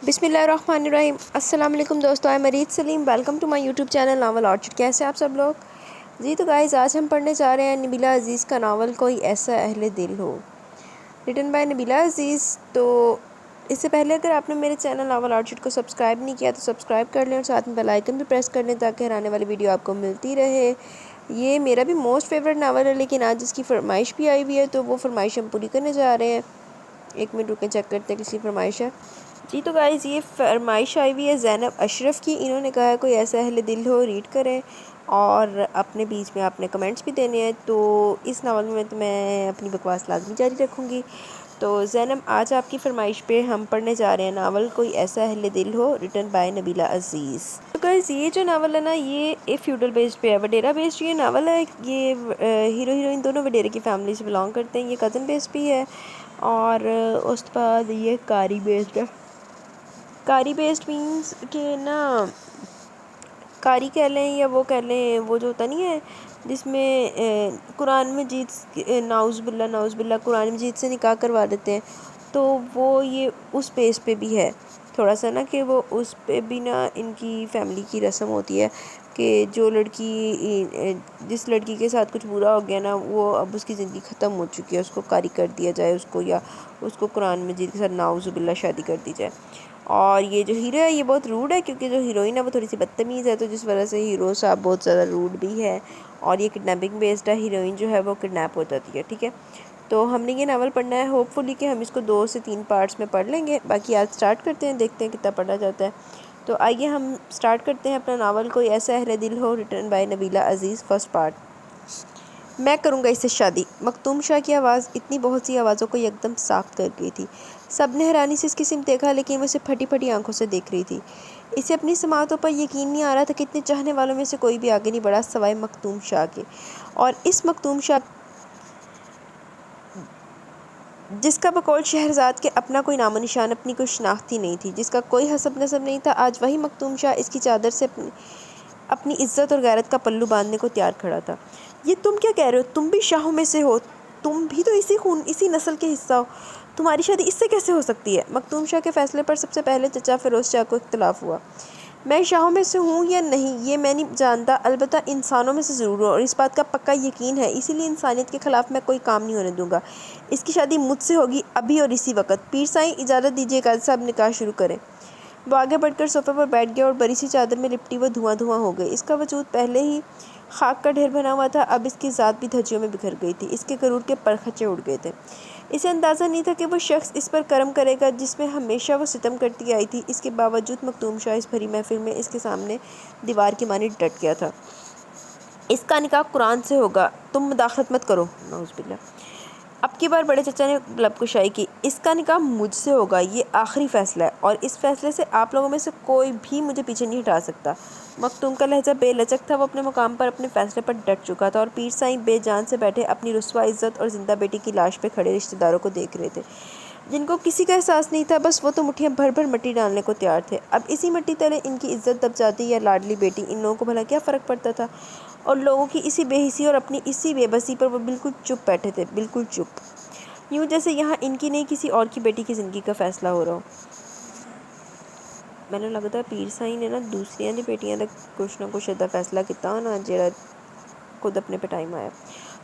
بسم اللہ الرحمن الرحیم۔ السلام علیکم دوستو، میں Mureed Saleem, welcome to my YouTube channel novel orchard. کیسے آپ سب لوگ؟ جی تو گائز، آج ہم پڑھنے جا رہے ہیں نبیلہ عزیز کا ناول کوئی ایسا اہل دل ہو، ریٹن بائی نبیلہ عزیز۔ تو اس سے پہلے اگر آپ نے میرے چینل ناول آرچڈ کو سبسکرائب نہیں کیا تو سبسکرائب کر لیں اور ساتھ میں بیل آئیکن بھی پریس کر لیں تاکہ آنے والی ویڈیو آپ کو ملتی رہے۔ یہ میرا بھی موسٹ فیوریٹ ناول ہے، لیکن آج اس کی فرمائش بھی آئی ہوئی ہے تو وہ فرمائش ہم پوری کرنے جا رہے ہیں۔ ایک منٹ رکیں، چیک کرتے ہیں کس کی فرمائش ہے۔ جی تو گائز، یہ فرمائش آئی ہوئی ہے زینب اشرف کی۔ انہوں نے کہا ہے کوئی ایسا اہل دل ہو، ریڈ کریں اور اپنے بیچ میں آپ نے کمنٹس بھی دینے ہیں۔ تو اس ناول میں تو میں اپنی بکواس لازمی جاری رکھوں گی۔ تو زینب، آج آپ کی فرمائش پہ ہم پڑھنے جا رہے ہیں ناول کوئی ایسا اہل دل ہو، ریٹن بائی نبیلہ عزیز۔ تو گائز، یہ جو ناول ہے نا، یہ ایک فیوڈل بیسڈ پہ ہے، وڈیرا بیسڈ یہ ناول ہے۔ یہ ہیرو ہیروئن دونوں وڈیرے کی فیملی سے بلانگ کرتے ہیں۔ یہ کزن بیسڈ بھی ہے اور اس کے بعد یہ کاری بیسڈ ہے۔ کاری بیسڈ مینس کہ نا، کاری کہہ لیں یا وہ کہہ لیں، وہ جو ہوتا نہیں ہے جس میں قرآن مجید، نعوذ باللہ قرآن مجید سے نکاح کروا دیتے ہیں، تو وہ یہ اس بیس پہ بھی ہے تھوڑا سا نا، کہ وہ اس پہ بھی نا ان کی فیملی کی رسم ہوتی ہے کہ جو لڑکی، جس لڑکی کے ساتھ کچھ برا ہو گیا نا، وہ اب اس کی زندگی ختم ہو چکی ہے، اس کو کاری کر دیا جائے اس کو، یا اس کو قرآن مجید کے ساتھ نعوذ باللہ شادی کر دی جائے۔ اور یہ جو ہیرو ہے یہ بہت روڈ ہے، کیونکہ جو ہیروئن ہے وہ تھوڑی سی بدتمیز ہے، تو جس وجہ سے ہیرو صاحب بہت زیادہ روڈ بھی ہے۔ اور یہ کڈنیپنگ بیسڈ ہے، ہیروئن جو ہے وہ کڈنیپ ہو جاتی ہے، ٹھیک ہے۔ تو ہم نے یہ ناول پڑھنا ہے، ہوپ فلی کہ ہم اس کو 2 سے 3 پارٹس میں پڑھ لیں گے۔ باقی آج سٹارٹ کرتے ہیں، دیکھتے ہیں کتنا پڑھا جاتا ہے۔ تو آئیے ہم سٹارٹ کرتے ہیں اپنا ناول کوئی ایسا اہل دل ہو، written by Nabeela Aziz, first part. میں کروں گا اس سے شادی۔ مختوم شاہ کی آواز اتنی بہت سی آوازوں کو یکدم ساخت کر گئی تھی۔ سب نے حیرانی سے اس کی سمت دیکھا، لیکن وہ اسے پھٹی پھٹی آنکھوں سے دیکھ رہی تھی۔ اسے اپنی سماعتوں پر یقین نہیں آ رہا تھا کہ اتنے چاہنے والوں میں سے کوئی بھی آگے نہیں بڑھا سوائے مختوم شاہ کے، اور اس مختوم شاہ جس کا بقول شہرزاد کے اپنا کوئی نام و نشان، اپنی کوئی شناخت ہی نہیں تھی، جس کا کوئی حسب نسب نہیں تھا۔ آج وہی مختوم شاہ اس کی چادر سے اپنی عزت اور غیرت کا پلو باندھنے کو تیار کھڑا تھا۔ یہ تم کیا کہہ رہے ہو؟ تم بھی شاہوں میں سے ہو، تم بھی تو اسی خون، اسی نسل کے حصہ ہو، تمہاری شادی اس سے کیسے ہو سکتی ہے؟ مختوم شاہ کے فیصلے پر سب سے پہلے چچا فیروز شاہ کو اختلاف ہوا۔ میں شاہوں میں سے ہوں یا نہیں یہ میں نہیں جانتا، البتہ انسانوں میں سے ضرور ہوں، اور اس بات کا پکا یقین ہے، اسی لیے انسانیت کے خلاف میں کوئی کام نہیں ہونے دوں گا۔ اس کی شادی مجھ سے ہوگی، ابھی اور اسی وقت۔ پیر سائیں اجازت دیجیے، قاضی صاحب نکاح شروع کریں۔ وہ آگے بڑھ کر صوفے پر بیٹھ گیا اور بڑی سی چادر میں لپٹی وہ دھواں دھواں ہو گئی۔ اس کا وجود پہلے ہی خاک کا ڈھیر بنا ہوا تھا، اب اس کی ذات بھی دھجیوں میں بکھر گئی تھی، اس کے غرور کے پرخچے اڑ گئے تھے۔ اسے اندازہ نہیں تھا کہ وہ شخص اس پر کرم کرے گا جس میں ہمیشہ وہ ستم کرتی آئی تھی۔ اس کے باوجود مختوم شاہ اس بھری محفل میں اس کے سامنے دیوار کی مانند ڈٹ گیا تھا۔ اس کا نکاح قرآن سے ہوگا، تم مداخلت مت کرو۔ نعوذ باللہ۔ اب کی بار بڑے چچا نے لب کشائی کی۔ اس کا نکاح مجھ سے ہوگا، یہ آخری فیصلہ ہے، اور اس فیصلے سے آپ لوگوں میں سے کوئی بھی مجھے پیچھے نہیں ہٹا سکتا۔ مختوم کا لہجہ بے لچک تھا، وہ اپنے مقام پر اپنے فیصلے پر ڈٹ چکا تھا، اور پیر سائیں بے جان سے بیٹھے اپنی رسوا عزت اور زندہ بیٹی کی لاش پہ کھڑے رشتہ داروں کو دیکھ رہے تھے، جن کو کسی کا احساس نہیں تھا، بس وہ تو مٹھیاں بھر بھر مٹی ڈالنے کو تیار تھے۔ اب اسی مٹی تلے ان کی عزت دب جاتی یا لاڈلی بیٹی، ان لوگوں کو بھلا کیا فرق پڑتا تھا؟ اور لوگوں کی اسی بے حسی اور اپنی اسی بے بسی پر وہ بالکل چپ بیٹھے تھے، بالکل چپ، یوں جیسے یہاں ان کی نہیں کسی اور کی بیٹی کی زندگی کا فیصلہ ہو رہا ہو۔ میں نے لگتا ہے پیر سائیں نے نا دوسریاں دی بیٹیاں دا کچھ نہ کچھ ایدا فیصلہ کیتا ہونا جیڑا خود اپنے پہ ٹائم آیا۔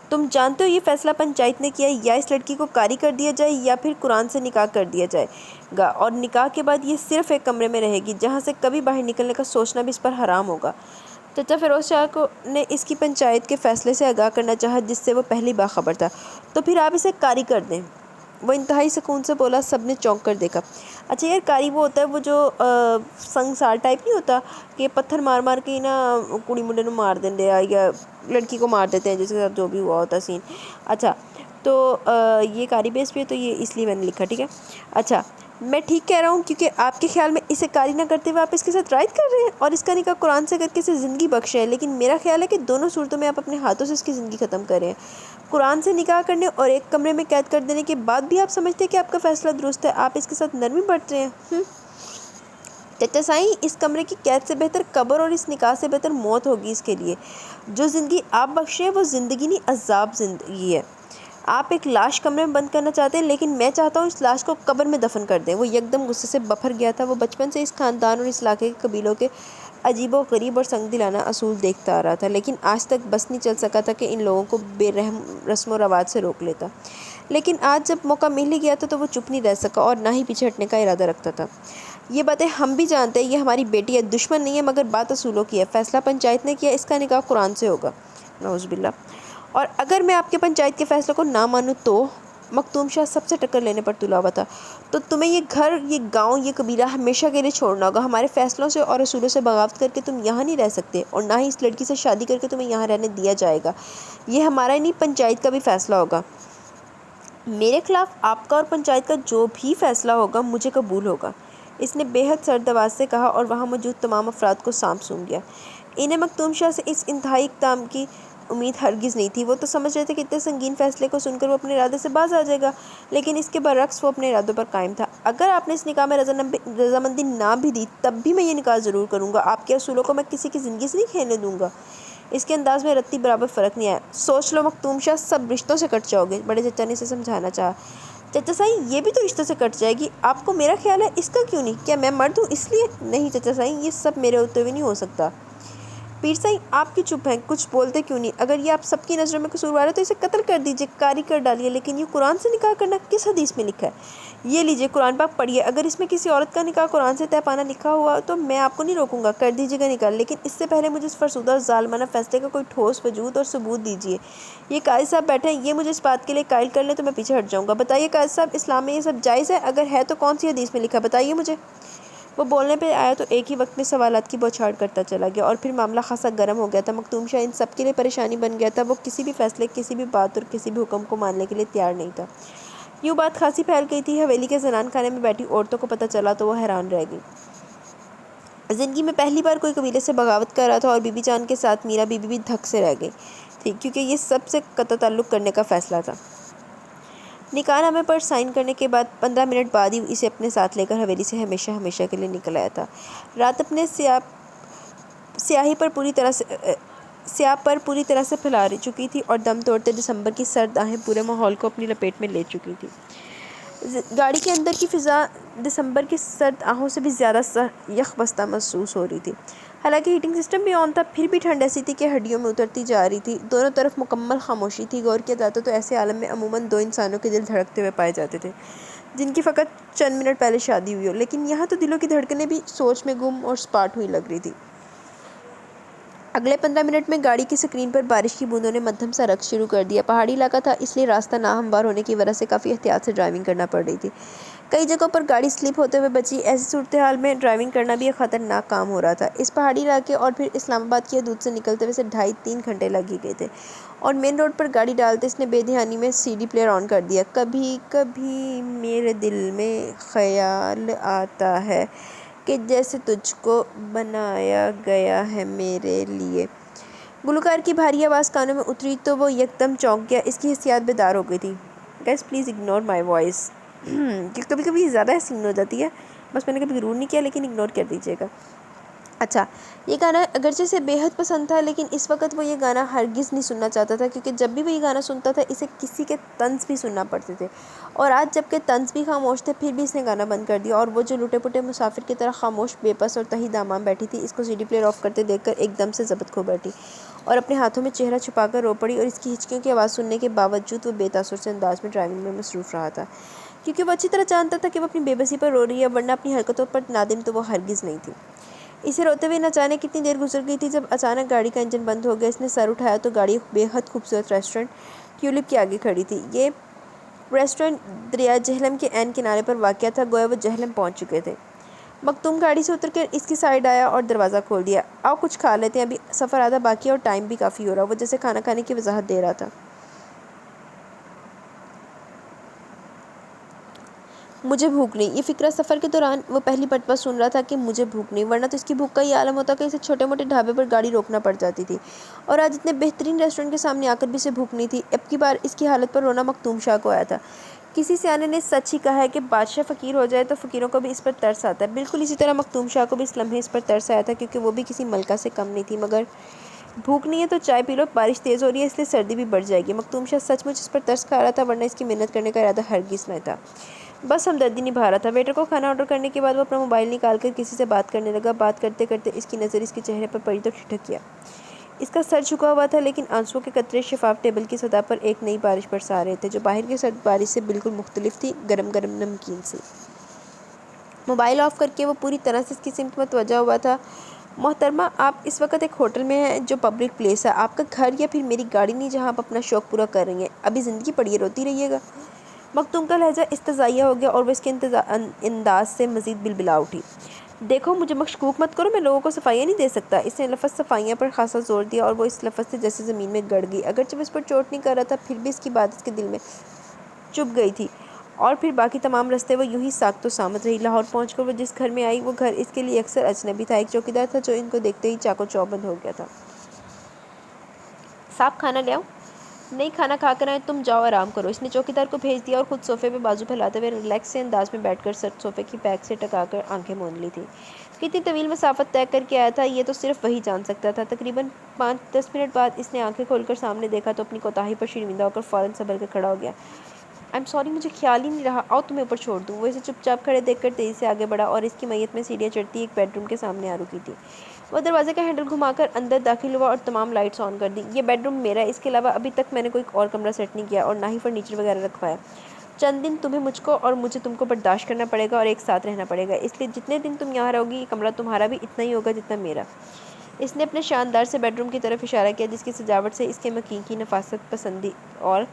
تم جانتے ہو یہ فیصلہ پنچایت نے کیا ہے، یا اس لڑکی کو کاری کر دیا جائے یا پھر قرآن سے نکاح کر دیا جائے گا، اور نکاح کے بعد یہ صرف ایک کمرے میں رہے گی، جہاں سے کبھی باہر نکلنے کا سوچنا بھی اس پر حرام ہوگا۔ چچا فیروز شاہ نے اس کی پنچایت کے فیصلے سے آگاہ کرنا چاہا، جس سے وہ پہلی باخبر تھا۔ تو پھر آپ اسے کاری کر دیں، وہ انتہائی سکون سے بولا۔ سب نے چونک کر دیکھا۔ اچھا یار، کاری وہ ہوتا ہے وہ جو سنگسار ٹائپ نہیں ہوتا کہ پتھر مار مار کے نا کڑی منڈے نو مار دیں یا لڑکی کو مار دیتے ہیں، جس کے ساتھ جو بھی ہوا ہوتا سین۔ اچھا تو یہ کاری بیس پہ ہے، تو یہ اس لیے میں نے لکھا، ٹھیک ہے۔ اچھا میں ٹھیک کہہ رہا ہوں، کیونکہ آپ کے خیال میں اسے کاری نہ کرتے ہوئے آپ اس کے ساتھ رائت کر رہے ہیں اور اس کا نکاح قرآن سے کر کے اسے زندگی بخش رہے ہیں، لیکن میرا خیال ہے کہ دونوں صورتوں میں آپ اپنے ہاتھوں سے اس کی زندگی ختم کر رہے ہیں۔ قرآن سے نکاح کرنے اور ایک کمرے میں قید کر دینے کے بعد بھی آپ سمجھتے ہیں کہ آپ کا فیصلہ درست ہے، آپ اس کے ساتھ نرمی برت رہے ہیں۔ چچا سائیں، اس کمرے کی قید سے بہتر قبر اور اس نکاح سے بہتر موت ہوگی اس کے لیے۔ جو زندگی آپ بخشے ہیں وہ زندگی نہیں، عذاب زندگی ہے۔ آپ ایک لاش کمرے میں بند کرنا چاہتے ہیں، لیکن میں چاہتا ہوں اس لاش کو قبر میں دفن کر دیں۔ وہ یکدم غصے سے بپھر گیا تھا۔ وہ بچپن سے اس خاندان اور اس علاقے کے قبیلوں کے عجیب و غریب اور سنگ دلانہ اصول دیکھتا آ رہا تھا، لیکن آج تک بس نہیں چل سکا تھا کہ ان لوگوں کو بے رحم رسم و رواج سے روک لیتا۔ لیکن آج جب موقع مل ہی گیا تھا تو وہ چپ نہیں رہ سکا اور نہ ہی پیچھے ہٹنے کا ارادہ رکھتا تھا۔ یہ باتیں ہم بھی جانتے ہیں، یہ ہماری بیٹی ہے، دشمن نہیں ہے، مگر بات اصولوں کی ہے۔ فیصلہ پنچایت نے کیا، اس کا نکاح قرآن سے ہوگا۔ نعوذ باللہ۔ اور اگر میں آپ کے پنچایت کے فیصلے کو نہ مانوں تو؟ مکتوم شاہ سب سے ٹکر لینے پر تلا ہوا تھا۔ تو تمہیں یہ گھر، یہ گاؤں، یہ قبیلہ ہمیشہ کے لیے چھوڑنا ہوگا۔ ہمارے فیصلوں سے اور اصولوں سے بغاوت کر کے تم یہاں نہیں رہ سکتے، اور نہ ہی اس لڑکی سے شادی کر کے تمہیں یہاں رہنے دیا جائے گا۔ یہ ہمارا ہی نہیں، پنچایت کا بھی فیصلہ ہوگا۔ میرے خلاف آپ کا اور پنچایت کا جو بھی فیصلہ ہوگا مجھے قبول ہوگا، اس نے بے حد سرد آواز سے کہا، اور وہاں موجود تمام افراد کو سانپ سونگھ گیا۔ انہیں مکتوم شاہ سے اس انتہائی اقدام کی امید ہرگز نہیں تھی۔ وہ تو سمجھ رہے تھے کہ اتنے سنگین فیصلے کو سن کر وہ اپنے ارادے سے باز آ جائے گا، لیکن اس کے برعکس وہ اپنے ارادوں پر قائم تھا۔ اگر آپ نے اس نکاح میں رضامندی نہ بھی دی تب بھی میں یہ نکاح ضرور کروں گا۔ آپ کے اصولوں کو میں کسی کی زندگی سے نہیں کھیلنے دوں گا۔ اس کے انداز میں رتی برابر فرق نہیں آیا۔ سوچ لو مکتوم شاہ، سب رشتوں سے کٹ جاؤ گے۔ بڑے چچا نے اسے سمجھانا چاہا۔ چچا سائی، یہ بھی تو رشتوں سے کٹ جائے گی۔ آپ کو میرا خیال ہے، اس کا کیوں نہیں؟ کیا میں مرد ہوں اس لیے؟ نہیں چچا سائی، یہ سب میرے ہوتے ہوئے نہیں ہو سکتا۔ پیر سائی، آپ کی چپ ہیں، کچھ بولتے کیوں نہیں؟ اگر یہ آپ سب کی نظروں میں قصوروار ہے تو اسے قتل کر دیجئے، کاری کر ڈالیے، لیکن یہ قرآن سے نکاح کرنا کس حدیث میں لکھا ہے؟ یہ لیجئے قرآن پاک پڑھیے۔ اگر اس میں کسی عورت کا نکاح قرآن سے طے پانا لکھا ہوا تو میں آپ کو نہیں روکوں گا، کر دیجئے گا نکاح، لیکن اس سے پہلے مجھے اس فرسودہ اور ظالمانہ فیصلے کا کوئی ٹھوس وجود اور ثبوت دیجئے۔ یہ قاضی صاحب بیٹھے ہیں، یہ مجھے اس بات کے لیے قائل کر لیں تو میں پیچھے ہٹ جاؤں گا۔ بتائیے قاضی صاحب، اسلام میں یہ سب جائز ہے؟ اگر ہے تو کون سی حدیث میں لکھا ہے، بتائیے مجھے۔ وہ بولنے پہ آیا تو ایک ہی وقت میں سوالات کی بوچھاڑ کرتا چلا گیا، اور پھر معاملہ خاصا گرم ہو گیا تھا۔ مکتوم شاہ ان سب کے لیے پریشانی بن گیا تھا۔ وہ کسی بھی فیصلے، کسی بھی بات اور کسی بھی حکم کو ماننے کے لیے تیار نہیں تھا۔ یوں بات خاصی پھیل گئی تھی، حویلی کے زنان خانے میں بیٹھی عورتوں کو پتہ چلا تو وہ حیران رہ گئی۔ زندگی میں پہلی بار کوئی قبیلے سے بغاوت کر رہا تھا، اور بی بی جان کے ساتھ میرا بی بی بھی دھک سے رہ گئی تھی، کیونکہ یہ سب سے قطع تعلق کرنے کا فیصلہ تھا۔ نکاح نامے پر سائن کرنے کے بعد 15 منٹ بعد ہی اسے اپنے ساتھ لے کر حویلی سے ہمیشہ ہمیشہ کے لیے نکل آیا تھا۔ رات اپنے سیاہ پر پوری طرح سے پھیلا چکی تھی، اور دم توڑتے دسمبر کی سرد آہیں پورے ماحول کو اپنی لپیٹ میں لے چکی تھی۔ گاڑی کے اندر کی فضا دسمبر کی سرد آہوں سے بھی زیادہ یخ بستہ محسوس ہو رہی تھی۔ حالانکہ ہیٹنگ سسٹم بھی آن تھا، پھر بھی ٹھنڈ ایسی تھی کہ ہڈیوں میں اترتی جا رہی تھی۔ دونوں طرف مکمل خاموشی تھی۔ غور کیا جاتا تو ایسے عالم میں عموماً دو انسانوں کے دل دھڑکتے ہوئے پائے جاتے تھے جن کی فقط چند منٹ پہلے شادی ہوئی ہو، لیکن یہاں تو دلوں کی دھڑکنیں بھی سوچ میں گم اور سپاٹ ہوئی لگ رہی تھی۔ اگلے 15 منٹ میں گاڑی کی سکرین پر بارش کی بوندوں نے مدھم سا رقص شروع کر دیا۔ پہاڑی علاقہ تھا، اس لیے راستہ ناہموار ہونے کی وجہ سے کافی احتیاط سے ڈرائیونگ کرنا پڑ رہی تھی۔ کئی جگہوں پر گاڑی سلپ ہوتے ہوئے بچی۔ ایسی صورتحال میں ڈرائیونگ کرنا بھی ایک خطرناک کام ہو رہا تھا۔ اس پہاڑی علاقے اور پھر اسلام آباد کی حدود سے نکلتے ہوئے اسے 2.5-3 گھنٹے لگ ہی گئے تھے، اور مین روڈ پر گاڑی ڈالتے اس نے بے دھیانی میں سی ڈی پلیئر آن کر دیا۔ کبھی کبھی میرے دل میں خیال آتا ہے کہ جیسے تجھ کو بنایا گیا ہے میرے لیے۔ گلوکار کی بھاری آواز کانوں میں اتری تو وہ یکدم چونک گیا۔ اس کی حسیات بیدار ہو گئی تھی۔ Guys please ignore my voice, کبھی کبھی زیادہ حسین ہو جاتی ہے، بس میں نے کبھی غرور نہیں کیا، لیکن اگنور کر دیجیے گا۔ اچھا، یہ گانا اگرچہ اسے بے حد پسند تھا، لیکن اس وقت وہ یہ گانا ہرگز نہیں سننا چاہتا تھا، کیونکہ جب بھی وہ یہ گانا سنتا تھا اسے کسی کے طنز بھی سننا پڑتے تھے، اور آج جب کہ طنز بھی خاموش تھے پھر بھی اس نے گانا بند کر دیا، اور وہ جو لٹے پٹے مسافر کی طرح خاموش، بے بس اور تہی دامام بیٹھی تھی، اس کو سی ڈی پلیئر آف کرتے دیکھ کر ایک دم سے ضبط کھو بیٹھی، اور اپنے ہاتھوں میں چہرہ چھپا کر رو پڑی، اور اس کی ہچکیوں کی آواز سننے کے باوجود وہ بے تاثر سے انداز میں ڈرائیونگ میں مصروف رہا تھا، کیونکہ وہ اچھی طرح جانتا تھا کہ وہ اپنی بے بسی پر رو رہی ہے، ورنہ اپنی حرکتوں پر نادم تو وہ ہرگز نہیں تھی۔ اسے روتے ہوئے نہ جانے کتنی دیر گزر گئی تھی، جب اچانک گاڑی کا انجن بند ہو گیا۔ اس نے سر اٹھایا تو گاڑی ایک بے حد خوبصورت ریسٹورنٹ ٹیولپ کے آگے کھڑی تھی۔ یہ ریسٹورنٹ دریا جہلم کے عین کنارے پر واقع تھا، گویا وہ جہلم پہنچ چکے تھے۔ مکتوم گاڑی سے اتر کر اس کی سائیڈ آیا اور دروازہ کھول دیا۔ آؤ کچھ کھا لیتے ہیں، ابھی سفر آدھا باقی ہے اور ٹائم بھی کافی ہو رہا۔ وہ جیسے کھانا کھانے کی وضاحت دے رہا تھا۔ مجھے بھوک نہیں، یہ فقرہ سفر کے دوران وہ پہلی مرتبہ سن رہا تھا کہ مجھے بھوک نہیں، ورنہ تو اس کی بھوک کا یہ عالم ہوتا کہ اسے چھوٹے موٹے ڈھابے پر گاڑی روکنا پڑ جاتی تھی، اور آج اتنے بہترین ریسٹورنٹ کے سامنے آ کر بھی اسے بھوک نہیں تھی۔ اب کی بار اس کی حالت پر رونا مکتوم شاہ کو آیا تھا۔ کسی سیانے نے سچ ہی کہا ہے کہ بادشاہ فقیر ہو جائے تو فقیروں کو بھی اس پر ترس آتا ہے۔ بالکل اسی طرح مکتوم شاہ کو بھی اس لمحے اس پر ترس آیا تھا، کیونکہ وہ بھی کسی ملکہ سے کم نہیں تھی، مگر بھوک نہیں ہے تو چائے پی لو، بارش تیز ہو رہی ہے اس لیے سردی بھی بڑھ جائے گی۔ مختوم شاہ سچ مچ اس پر ترس کھا رہا تھا، ورنہ اس کی منت کرنے کا ارادہ ہرگز نہ تھا، بس ہمدردی نبھا رہا تھا۔ ویٹر کو کھانا آرڈر کرنے کے بعد وہ اپنا موبائل نکال کر کسی سے بات کرنے لگا۔ بات کرتے کرتے اس کی نظر اس کے چہرے پر پڑی تو ٹھٹک گیا۔ اس کا سر جھکا ہوا تھا، لیکن آنسوؤں کے قطرے شفاف ٹیبل کی سطح پر ایک نئی بارش برسا رہے تھے، جو باہر کی سرد بارش سے بالکل مختلف تھی، گرم گرم نمکین سی۔ موبائل آف کر کے وہ پوری طرح سے اس کی سمت متوجہ ہوا تھا۔ محترمہ، آپ اس وقت ایک ہوٹل میں ہیں جو پبلک پلیس ہے، آپ کا گھر یا پھر میری گاڑی نہیں جہاں آپ اپنا شوق پورا کر رہی ہیں۔ ابھی زندگی پڑی ہے، روتی رہیے گا۔ مختوم کا لہجہ استزائیہ ہو گیا اور وہ اس کے انداز سے مزید بلبلا اٹھی۔ دیکھو، مجھے مشکوک مت کرو، میں لوگوں کو صفائیاں نہیں دے سکتا۔ اس نے لفظ صفائیاں پر خاصا زور دیا اور وہ اس لفظ سے جیسے زمین میں گڑ گئی۔ اگرچہ وہ اس پر چوٹ نہیں کر رہا تھا، پھر بھی اس کی بات اس کے دل میں چبھ گئی تھی، اور پھر باقی تمام رستے وہ یوں ہی ساکت و سامت رہی۔ لاہور پہنچ کر وہ جس گھر میں آئی، وہ گھر اس کے لیے اکثر اجنبی تھا۔ ایک چوکیدار تھا جو ان کو دیکھتے ہی چاق و چوبند ہو گیا تھا۔ صاحب، کھانا لے آؤں؟ نہیں، کھانا کھا کر آئے، تم جاؤ آرام کرو۔ اس نے چوکیدار کو بھیج دیا اور خود صوفے پہ بازو پھیلاتے ہوئے ریلیکس سے انداز میں بیٹھ کر سر صوفے کی بیک سے ٹکا کر آنکھیں موند لی تھی۔ کتنی طویل مسافت طے کر کے آیا تھا، یہ تو صرف وہی جان سکتا تھا۔ تقریباً 5-10 منٹ بعد اس نے آنکھیں کھول کر سامنے دیکھا تو اپنی کوتاہی پر شرمندہ ہو کر فوراً سنبھل کر کھڑا ہو گیا۔ آئی ایم سوری، مجھے خیال ہی نہیں رہا، آؤ تمہیں اوپر چھوڑ دوں۔ وہ اسے چپ چاپ کھڑے دیکھ کر تیزی سے آگے بڑھا اور اس کی میت میں سیڑھیاں چڑھتی ایک بیڈ روم کے سامنے آ رکی تھی۔ وہ دروازے کا ہینڈل گھما کر اندر داخل ہوا اور تمام لائٹس آن کر دی۔ یہ بیڈ روم میرا ہے، اس کے علاوہ ابھی تک میں نے کوئی اور کمرہ سیٹ نہیں کیا اور نہ ہی فرنیچر وغیرہ رکھوایا۔ چند دن تمہیں مجھ کو اور مجھے تم کو برداشت کرنا پڑے گا اور ایک ساتھ رہنا پڑے گا، اس لیے جتنے دن تم یہاں رہو گی یہ کمرہ تمہارا بھی اتنا ہی ہوگا جتنا میرا۔ اس نے اپنے شاندار سے بیڈ روم کی طرف اشارہ کیا، جس کی سجاوٹ سے اس کے مکین کی نفاست پسندی اور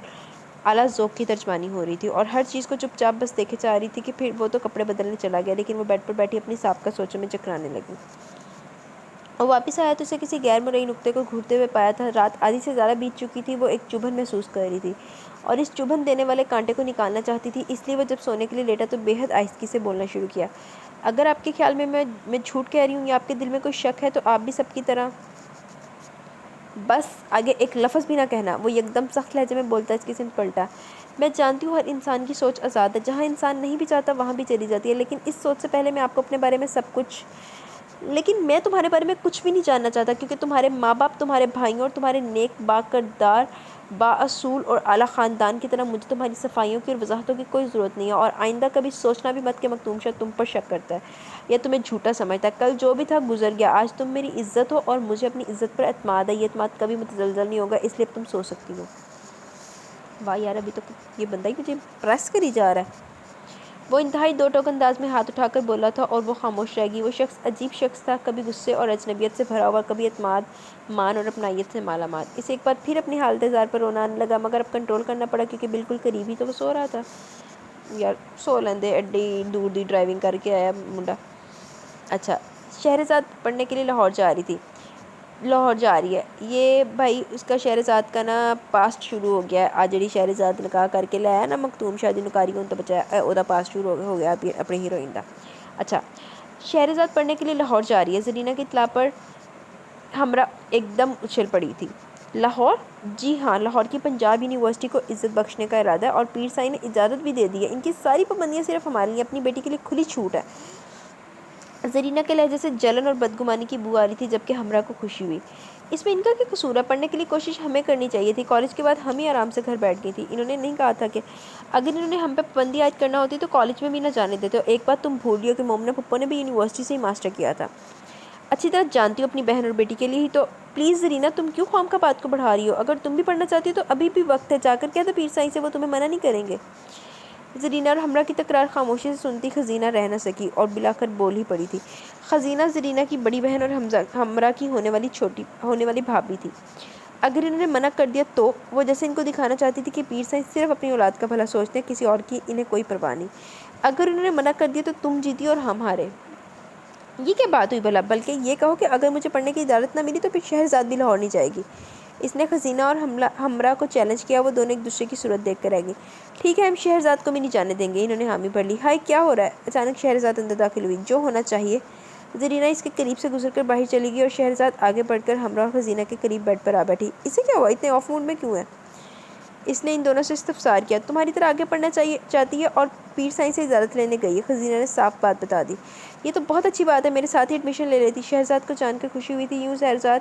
اعلیٰ ذوق کی ترجمانی ہو رہی تھی، اور ہر چیز کو چپ چاپ بس دیکھے جا رہی تھی کہ پھر وہ تو کپڑے بدلنے چلا گیا، لیکن وہ بیڈ پر بیٹھی اپنی سابقہ سوچوں میں چکرانے لگی۔ وہ واپس آیا تو اسے کسی غیر مرئی نقطے کو گھورتے ہوئے پایا تھا۔ رات آدھی سے زیادہ بیت چکی تھی، وہ ایک چبھن محسوس کر رہی تھی اور اس چبھن دینے والے کانٹے کو نکالنا چاہتی تھی، اس لیے وہ جب سونے کے لیے لیٹا تو بے حد آہستگی سے بولنا شروع کیا۔ اگر آپ کے خیال میں جھوٹ کہہ رہی ہوں یا آپ کے دل میں کوئی شک ہے تو آپ بھی سب کی طرح بس آگے ایک لفظ بھی نہ کہنا۔ وہ یکدم سخت لہجے میں بولتا اس کی سمت پلٹا۔ میں جانتی ہوں ہر انسان کی سوچ آزاد ہے، جہاں انسان نہیں بھی چاہتا وہاں بھی چلی جاتی ہے، لیکن اس سوچ سے پہلے میں آپ کو اپنے بارے میں سب کچھ میں تمہارے بارے میں کچھ بھی نہیں جاننا چاہتا، کیونکہ تمہارے ماں باپ، تمہارے بھائیوں اور تمہارے نیک باکردار بااصول اور اعلیٰ خاندان کی طرح مجھے تمہاری صفائیوں کی اور وضاحتوں کی کوئی ضرورت نہیں ہے، اور آئندہ کبھی سوچنا بھی مت کہ مختوم شاہ تم پر شک کرتا ہے یا تمہیں جھوٹا سمجھتا ہے۔ کل جو بھی تھا گزر گیا، آج تم میری عزت ہو اور مجھے اپنی عزت پر اعتماد ہے، یہ اعتماد کبھی متزلزل نہیں ہوگا، اس لیے اب تم سو سکتی ہو۔ واہ یار، ابھی تو یہ بندہ ہی مجھے پریس کری جا رہا ہے۔ وہ انتہائی دو ٹوک انداز میں ہاتھ اٹھا کر بولا تھا اور وہ خاموش رہ گئی۔ وہ شخص عجیب شخص تھا، کبھی غصے اور اجنبیت سے بھرا ہوا، کبھی اعتماد، مان اور اپنائیت سے مالا مال۔ اسے ایک بار پھر اپنی حالت زار پر رونا آنے لگا، مگر اب کنٹرول کرنا پڑا کیونکہ بالکل قریب ہی تو وہ سو رہا تھا۔ یار سو لیندے، ایڈی دور دی ڈرائیونگ کر کے آیا منڈا۔ اچھا، شہرزاد پڑھنے کے لیے لاہور جا رہی ہے۔ یہ بھائی اس کا شہرزاد کا نا پاسٹ شروع ہو گیا ہے۔ آج جڑی شہرزاد نکاح کر کے لے آیا نا مختوم شاہ دی نکاری کو تو بچایا، او دا پاسٹ شروع ہو گیا اپنے ہیروئن دا۔ اچھا، شہرزاد پڑھنے کے لیے لاہور جا رہی ہے۔ زرینہ کی اطلاع پر ہمراہ ایک دم اچھل پڑی تھی۔ لاہور؟ جی ہاں، لاہور کی پنجاب یونیورسٹی کو عزت بخشنے کا ارادہ ہے اور پیر سائی نے اجازت بھی دے دی ہے۔ ان کی ساری پابندیاں صرف ہمارے لیے، اپنی بیٹی کے لیے کھلی چھوٹ ہے۔ زرینہ کے لہجے سے جلن اور بدگمانی کی بو آ رہی تھی، جبکہ ہمراہ کو خوشی ہوئی۔ اس میں ان کا کیا قصور ہے؟ پڑھنے کے لیے کوشش ہمیں کرنی چاہیے تھی، کالج کے بعد ہم ہی آرام سے گھر بیٹھ گئی تھی۔ انہوں نے نہیں کہا تھا کہ اگر انہوں نے ہم پہ پابندی عائد کرنا ہوتی تو کالج میں بھی نہ جانے دیتے۔ ایک بات تم بھول رہی ہو کہ مومنہ پھپھو نے بھی یونیورسٹی سے ہی ماسٹر کیا تھا۔ اچھی طرح جانتی ہو اپنی بہن اور بیٹی کے لیے ہی تو۔ پلیز زرینہ، تم کیوں خواہ بات کو بڑھا رہی ہو؟ اگر تم بھی پڑھنا چاہتی ہو تو ابھی بھی وقت ہے، جا کر کہہ دو پیر سائی سے، وہ تمہیں منع نہیں کریں گے۔ زرینہ اور ہمراہ کی تکرار خاموشی سے سنتی خزینہ رہ نہ سکی اور بلا کر بول ہی پڑی تھی۔ خزینہ زرینہ کی بڑی بہن اور ہمراہ کی ہونے والی بھابھی تھی۔ اگر انہوں نے منع کر دیا تو وہ جیسے ان کو دکھانا چاہتی تھی کہ پیر سائی صرف اپنی اولاد کا بھلا سوچتے ہیں، کسی اور کی انہیں کوئی پرواہ نہیں۔ اگر انہوں نے منع کر دیا تو تم جیتی اور ہم ہارے۔ یہ کیا بات ہوئی بھلا؟ بلکہ یہ کہو کہ اگر مجھے پڑھنے کی اجازت نہ ملی تو پھر شہرزاد بھی لاہور نہیں جائے گی۔ اس نے خزینہ اور ہمراہ کو چیلنج کیا۔ وہ دونوں ایک دوسرے کی صورت دیکھ کر رہ گئی۔ ٹھیک ہے، ہم شہرزاد کو بھی نہیں جانے دیں گے۔ انہوں نے حامی بھر لی۔ ہائے، کیا ہو رہا ہے؟ اچانک شہرزاد اندر داخل ہوئی۔ جو ہونا چاہیے۔ زرینہ اس کے قریب سے گزر کر باہر چلی گئی اور شہرزاد آگے بڑھ کر ہمراہ اور خزینہ کے قریب بیڈ پر آ بیٹھی۔ اسے کیا ہوا؟ اتنے آف موڈ میں کیوں ہے؟ اس نے ان دونوں سے استفسار کیا۔ تمہاری طرح آگے پڑھنا چاہتی ہے اور پیر سائی سے اجازت لینے گئی ہے۔ خزینہ نے صاف بات بتا دی۔ یہ تو بہت اچھی بات ہے، میرے ساتھ ہی ایڈمیشن لے لیتی۔ شہرزاد کو جان کر خوشی ہوئی تھی۔ یوں شہرزاد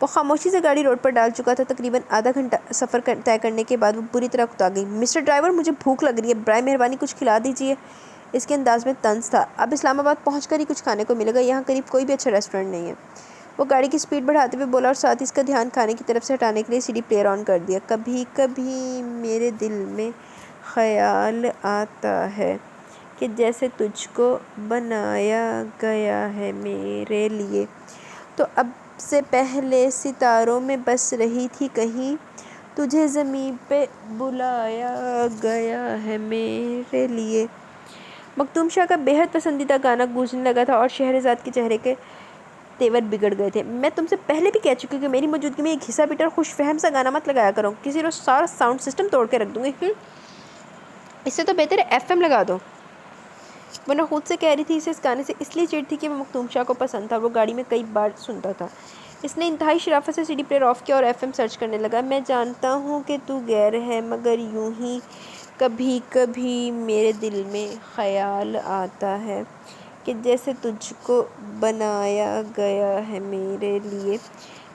وہ خاموشی سے گاڑی روڈ پر ڈال چکا تھا۔ تقریباً آدھا گھنٹہ سفر طے کرنے کے بعد وہ بری طرح اکتا گئی۔ مسٹر ڈرائیور، مجھے بھوک لگ رہی ہے، برائے مہربانی کچھ کھلا دیجیے۔ اس کے انداز میں طنز تھا۔ اب اسلام آباد پہنچ کر ہی کچھ کھانے کو ملے گا، یہاں قریب کوئی بھی اچھا ریسٹورینٹ نہیں ہے۔ وہ گاڑی کی سپیڈ بڑھاتے ہوئے بولا اور ساتھ ہی اس کا دھیان کھانے کی طرف سے ہٹانے کے لیے سی ڈی پلیئر آن کر دیا۔ کبھی کبھی میرے دل میں خیال آتا ہے کہ جیسے تجھ کو بنایا گیا ہے میرے لیے، تو اب سے پہلے ستاروں میں بس رہی تھی کہیں، تجھے زمین پہ بلایا گیا ہے میرے لیے۔ مکتوم شاہ کا بے حد پسندیدہ گانا گونجنے لگا تھا اور شہرزاد کے چہرے کے تیور بگڑ گئے تھے۔ میں تم سے پہلے بھی کہہ چکی ہوں کہ میری موجودگی میں ایک گھسا پیٹا اور خوش فہم سا گانا مت لگایا کرو، کسی روز سارا ساؤنڈ سسٹم توڑ کے رکھ دوں گی۔ اس سے تو بہتر ہے ایف ایم لگا دو۔ وہ نہ خود سے کہہ رہی تھی، اسے اس گانے سے اس لیے چڑ تھی کہ وہ مکتوم شاہ کو پسند تھا اور وہ گاڑی میں کئی بار سنتا تھا۔ اس نے انتہائی شرافت سے سی ڈی پلیئر آف کیا اور ایف ایم سرچ کرنے لگا۔ میں جانتا ہوں کہ تو غیر ہے، مگر یوں ہی کبھی کبھی میرے دل میں خیال آتا ہے کہ جیسے تجھ کو بنایا گیا ہے میرے لیے۔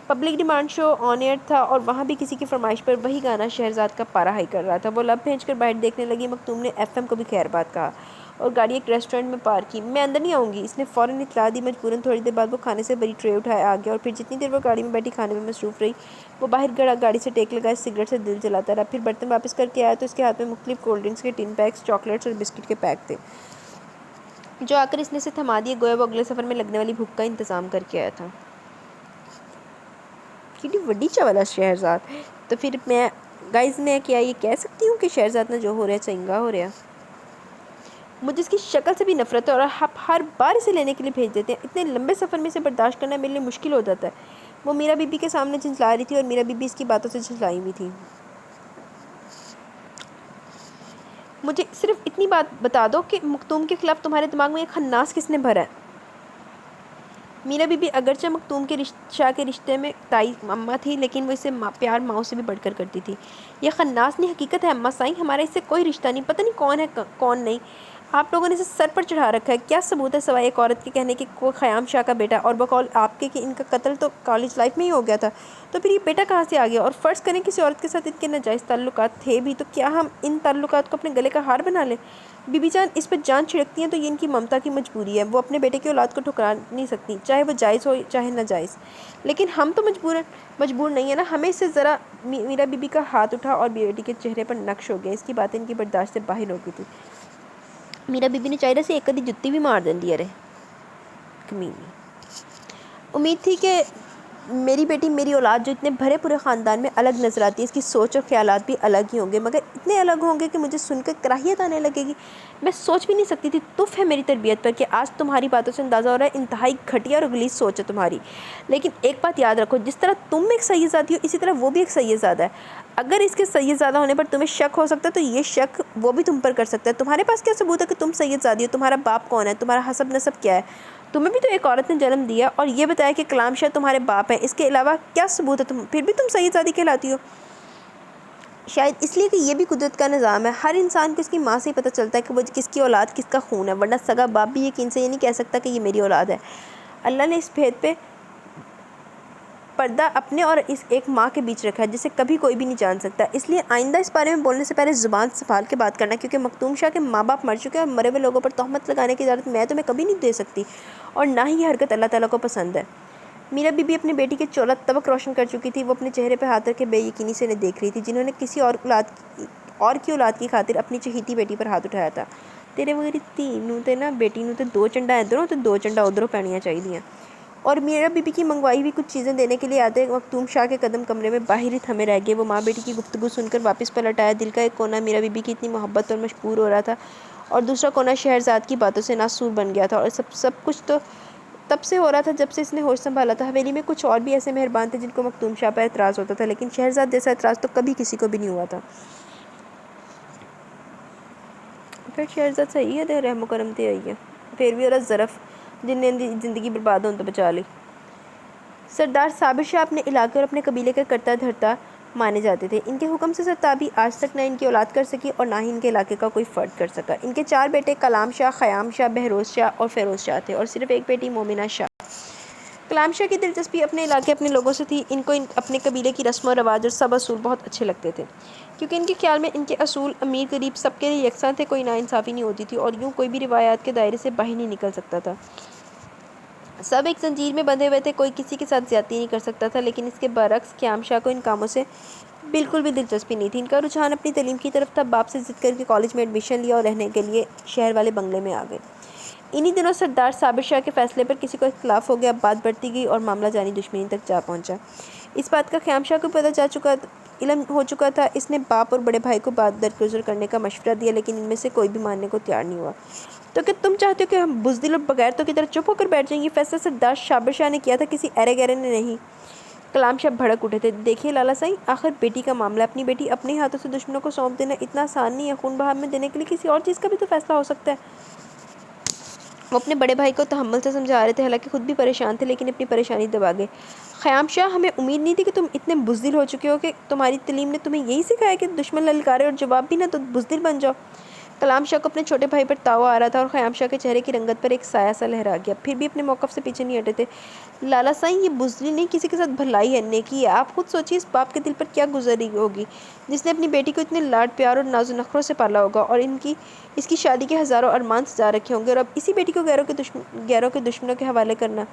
پبلک ڈیمانڈ شو آن ایئر تھا اور وہاں بھی کسی کی فرمائش پر وہی گانا شہرزاد کا پارا ہائی کر رہا تھا۔ وہ لب بھینچ کر باہر دیکھنے لگی۔ مکتوم نے ایف ایم کو بھی خیر بات کہا اور گاڑی ایک ریسٹورینٹ میں پارک کی۔ میں اندر نہیں آؤں گی، اس نے فوراً اطلاع دی۔ مجبوراً تھوڑی دیر بعد وہ کھانے سے بڑی ٹرے اٹھائے آ گیا اور پھر جتنی دیر وہ گاڑی میں بیٹھی کھانے میں مصروف رہی، وہ باہر گاڑی سے ٹیک لگائے سگریٹ سے دل جلاتا رہا۔ پھر برتن واپس کر کے آیا تو اس کے ہاتھ میں مختلف کولڈ ڈرنکس کے ٹن پیکس، چاکلیٹس اور بسکٹ کے پیک تھے، جو آ کر اس نے اسے تھما دیے، گویا وہ اگلے سفر میں لگنے والی بھوک کا انتظام کر کے آیا تھا۔ کتنی وڈی چاولا شہرزاد۔ تو پھر میں گائز میں کیا یہ کہہ سکتی ہوں کہ شہرزاد نہ جو ہو رہا ہے چنگا ہو رہا ہے؟ مجھے اس کی شکل سے بھی نفرت ہے اور آپ ہر بار اسے لینے کے لیے بھیج دیتے ہیں۔ اتنے لمبے سفر میں اسے برداشت کرنا میرے لیے مشکل ہو جاتا ہے۔ وہ میرا بی بی کے سامنے جھنجھلا رہی تھی اور میرا بی بی اس کی باتوں سے جھنجھلائی ہوئی تھی۔ مجھے صرف اتنی بات بتا دو کہ مکتوم کے خلاف تمہارے دماغ میں یہ خناس کس نے بھرا ہے؟ میرا بی بی اگرچہ مکتوم کے شاہ کے رشتے میں تائی اماں تھی، لیکن وہ اسے پیار ماؤں سے بھی بڑھ کر کرتی تھی۔ یہ خناس نہیں، حقیقت ہے اماں سائیں، ہمارا اس سے کوئی رشتہ نہیں، پتہ نہیں کون ہے کون نہیں۔ آپ لوگوں نے اسے سر پر چڑھا رکھا ہے۔ کیا ثبوت ہے سوائے ایک عورت کے کہنے کہ کوئی خیام شاہ کا بیٹا، اور بقول آپ کے کہ ان کا قتل تو کالج لائف میں ہی ہو گیا تھا، تو پھر یہ بیٹا کہاں سے آ گیا؟ اور فرض کریں کسی عورت کے ساتھ ان کے ناجائز تعلقات تھے بھی، تو کیا ہم ان تعلقات کو اپنے گلے کا ہار بنا لیں؟ بی بی جان اس پہ جان چھڑکتی ہیں تو یہ ان کی ممتا کی مجبوری ہے۔ وہ اپنے بیٹے کی اولاد کو ٹھکرا نہیں سکتی، چاہے وہ جائز ہو چاہے ناجائز۔ لیکن ہم تو مجبور نہیں ہیں نا۔ ہمیں اس سے ذرا میرا بی بی کا ہاتھ اٹھا اور بیٹی کے چہرے پر نقش ہو گیا۔ اس کی باتیں ان کی برداشت سے باہر ہو گئی تھی۔ میرا بی بی نے چاہیے سے ایک ادھی جتی بھی مار دین دی ارے کمینی۔ امید تھی کہ میری بیٹی میری اولاد جو اتنے بھرے پورے خاندان میں الگ نظر آتی ہے، اس کی سوچ اور خیالات بھی الگ ہی ہوں گے، مگر اتنے الگ ہوں گے کہ مجھے سن کر کراہیت آنے لگے گی۔ میں سوچ بھی نہیں سکتی تھی، تف ہے میری تربیت پر کہ آج تمہاری باتوں سے اندازہ ہو رہا ہے انتہائی گھٹیا اور غلیظ سوچ ہے تمہاری۔ لیکن ایک بات یاد رکھو، جس طرح تم ایک سید زادی ہو، اسی طرح وہ بھی ایک سید زادہ ہے۔ اگر اس کے سید زادہ ہونے پر تمہیں شک ہو سکتا ہے تو یہ شک وہ بھی تم پر کر سکتا ہے۔ تمہارے پاس کیا ثبوت ہے کہ تم سید زادی ہو؟ تمہارا باپ کون ہے؟ تمہارا حسب نسب کیا ہے؟ تمہیں بھی تو ایک عورت نے جنم دیا اور یہ بتایا کہ کلام شاہ تمہارے باپ ہیں، اس کے علاوہ کیا ثبوت ہے؟ پھر بھی تم سید زادی کہلاتی ہو۔ شاید اس لیے کہ یہ بھی قدرت کا نظام ہے، ہر انسان کو اس کی ماں سے ہی پتہ چلتا ہے کہ وہ کس کی اولاد کس کا خون ہے، ورنہ سگا باپ بھی یقین سے یہ نہیں کہہ سکتا کہ یہ میری اولاد ہے۔ اللہ نے اس بھید پہ پردہ اپنے اور اس ایک ماں کے بیچ رکھا ہے جسے کبھی کوئی بھی نہیں جان سکتا۔ اس لیے آئندہ اس بارے میں بولنے سے پہلے زبان سنبھال کے بات کرنا، کیونکہ مکتوم شاہ کے ماں باپ مر چکے ہیں اور مرے ہوئے لوگوں پر تہمت لگانے کی اجازت میں تمہیں کبھی نہیں دے سکتی، اور نہ ہی یہ حرکت اللہ تعالیٰ کو پسند ہے۔ میرا بی بی اپنی بیٹی کے 14 طبق روشن کر چکی تھی۔ وہ اپنے چہرے پہ ہاتھ رکھ کے بے یقینی سے انہیں دیکھ رہی تھی، جنہوں نے کسی اور کی اولاد کی خاطر اپنی چہیتی بیٹی پر ہاتھ اٹھایا تھا۔ تیرے وغیرہ تینوں تے نا بیٹی نوں تے 2 چنڈا ادھروں تے 2 چنڈا ادھروں پینیاں چاہیے۔ اور میرا بی بی کی منگوائی ہوئی کچھ چیزیں دینے کے لیے آتے مکتوم شاہ کے قدم کمرے میں باہر ہی تھمے رہ گئے۔ وہ ماں بیٹی کی گفتگو سن کر واپس پلٹ آیا۔ دل کا ایک کونا میرا بی بی کی اتنی محبت اور مشکور ہو رہا تھا، اور دوسرا کونا شہرزاد کی باتوں سے ناسور بن گیا تھا، اور سب کچھ تو تب سے ہو رہا تھا جب سے اس نے ہوش سنبھالا تھا۔ حویلی میں کچھ اور بھی ایسے مہربان تھے جن کو مکتوم شاہ پر اعتراض ہوتا تھا، لیکن شہرزاد جیسا اعتراض تو کبھی کسی کو بھی نہیں ہوا تھا۔ پھر شہرزاد صحیح ہے، رحم و کرم تے آئی ہے، پھر بھی عورت ظرف جن نے زندگی برباد ہونے تو بچا لی۔ سردار صابر شاہ اپنے علاقے اور اپنے قبیلے کا کرتا دھرتا مانے جاتے تھے۔ ان کے حکم سے سرتابی آج تک نہ ان کی اولاد کر سکی اور نہ ہی ان کے علاقے کا کوئی فرد کر سکا۔ ان کے 4 بیٹے کلام شاہ، خیام شاہ، بہروز شاہ اور فیروز شاہ تھے، اور صرف ایک بیٹی مومنہ شاہ۔ کلام شاہ کی دلچسپی اپنے علاقے اپنے لوگوں سے تھی۔ ان کو اپنے قبیلے کی رسم و رواج اور سب اصول بہت اچھے لگتے تھے، کیونکہ ان کے خیال میں ان کے اصول امیر غریب سب کے لیے یکساں تھے، کوئی ناانصافی نہیں ہوتی تھی اور یوں کوئی بھی روایات کے دائرے سے باہر نہیں نکل سکتا تھا۔ سب ایک زنجیر میں بندھے ہوئے تھے، کوئی کسی کے ساتھ زیادتی نہیں کر سکتا تھا، لیکن اس کے برعکس خیام شاہ کو ان کاموں سے بالکل بھی دلچسپی نہیں تھی۔ ان کا رجحان اپنی تعلیم کی طرف تھا۔ باپ سے ضد کر کے کالج میں ایڈمیشن لیا اور رہنے کے لیے شہر والے بنگلے میں آ گئے۔ انہی دنوں سردار صابر شاہ کے فیصلے پر کسی کو اختلاف ہو گیا، بات بڑھتی گئی اور معاملہ جانی دشمنی تک جا پہنچا۔ اس بات کا خیام شاہ کو علم ہو چکا تھا۔ اس نے باپ اور بڑے بھائی کو بات درگزر کرنے کا مشورہ دیا، لیکن ان میں سے کوئی بھی ماننے کو تیار نہیں ہوا۔ تو کیا تم چاہتے ہو کہ ہم بزدل اور بغیرتوں کی طرح چپ ہو کر بیٹھ جائیں؟ یہ فیصلہ سردار صابر شاہ نے کیا تھا، کسی ایرے گیرے نے نہیں۔ کلام شاہ بھڑک اٹھے تھے۔ دیکھیے لالا سائی، آخر بیٹی کا معاملہ، اپنی بیٹی اپنے ہاتھوں سے دشمنوں کو سونپ دینا اتنا آسان نہیں ہے۔ خون بہا میں دینے کے لیے کسی اور چیز کا بھی تو فیصلہ ہو سکتا ہے۔ وہ اپنے بڑے بھائی کو تحمل سے سمجھا رہے تھے، حالانکہ خود بھی پریشان تھے، لیکن اپنی پریشانی دبا گئے۔ خیام شاہ، ہمیں امید نہیں تھی کہ تم اتنے بزدل ہو چکے ہو، کہ تمہاری تعلیم نے تمہیں یہی سکھایا کہ دشمن للکارے اور جواب بھی نہ تو بزدل بن جاؤ۔ کلام شاہ کو اپنے چھوٹے بھائی پر تاؤ آ رہا تھا اور خیام شاہ کے چہرے کی رنگت پر ایک سایہ سا لہرا گیا، پھر بھی اپنے موقف سے پیچھے نہیں ہٹے تھے۔ لالا سائی، یہ بزدلی نہیں، کسی کے ساتھ بھلائی ہے، نیکی ہے۔ آپ خود سوچیے اس باپ کے دل پر کیا گزری ہوگی جس نے اپنی بیٹی کو اتنے لاڈ پیار اور ناز و نخروں سے پالا ہوگا، اور اس کی شادی کے ہزاروں ارمان سجا رکھے ہوں گے، اور اب اسی بیٹی کو غیروں کے دشمنوں کے حوالے کرنا۔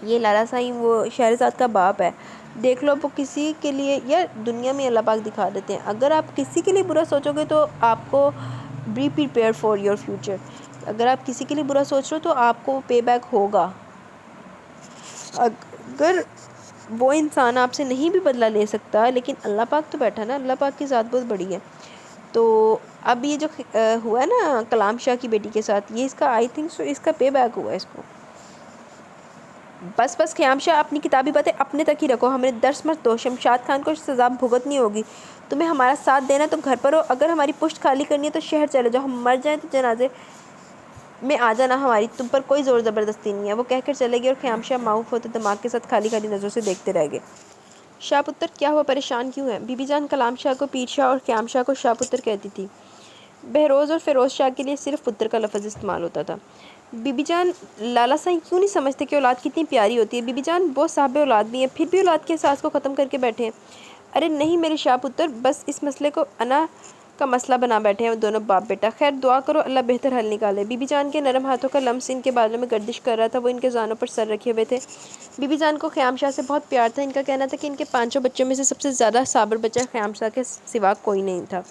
یہ لالا سائی وہ شہرزاد کا باپ ہے، دیکھ لو، وہ کسی کے لیے یا دنیا میں اللہ پاک دکھا دیتے ہیں۔ اگر آپ کسی کے لیے برا سوچو گے تو آپ کو be prepare for your future, اگر آپ کسی کے لیے برا سوچ رہے ہو تو آپ کو پے بیک ہوگا۔ اگر وہ انسان آپ سے نہیں بھی بدلہ لے سکتا، لیکن اللہ پاک تو بیٹھا نا، اللہ پاک کی ذات بہت بڑی ہے۔ تو اب یہ جو ہوا ہے نا کلام شاہ کی بیٹی کے ساتھ، یہ اس کا آئی تھنک سو اس کا پے بیک ہوا ہے اس کو۔ بس خیام شاہ، اپنی کتابی باتیں اپنے تک ہی رکھو، ہمیں درس مت دو۔ شمشاد خان کو سزا بھگتنی ہوگی، تمہیں ہمارا ساتھ دینا تو گھر پر ہو، اگر ہماری پشت خالی کرنی ہے تو شہر چلے جاؤ، ہم مر جائیں تو جنازے میں آ جانا، ہماری تم پر کوئی زور زبردستی نہیں ہے۔ وہ کہہ کر چلے گئے اور خیام شاہ معاف ہوتے دماغ کے ساتھ خالی نظروں سے دیکھتے رہ گئے۔ شاہ پتر کیا ہوا، پریشان کیوں ہے؟ بی بی جان کلام شاہ کو پیر شاہ اور خیام شاہ کو شاہ پتر کہتی تھی۔ بہروز اور فیروز شاہ کے لیے صرف پتر کا لفظ استعمال ہوتا تھا۔ بی بی جان، لالا سائی کیوں نہیں سمجھتے کہ اولاد کتنی پیاری ہوتی ہے؟ بی بی جان، وہ صاحب اولاد بھی ہیں، پھر بھی اولاد کے احساس کو ختم کر کے بیٹھے ہیں۔ ارے نہیں میرے شاہ پتر، بس اس مسئلے کو انا کا مسئلہ بنا بیٹھے ہیں دونوں باپ بیٹا۔ خیر دعا کرو اللہ بہتر حل نکالے۔ بی بی جان کے نرم ہاتھوں کا لمس ان کے بالوں میں گردش کر رہا تھا، وہ ان کے زانوں پر سر رکھے ہوئے تھے۔ بی بی جان کو خیام شاہ سے بہت پیار تھا، ان کا کہنا تھا کہ ان کے 5 بچوں میں سے سب سے زیادہ صابر بچہ خیام شاہ کے سوا کوئی نہیں تھا۔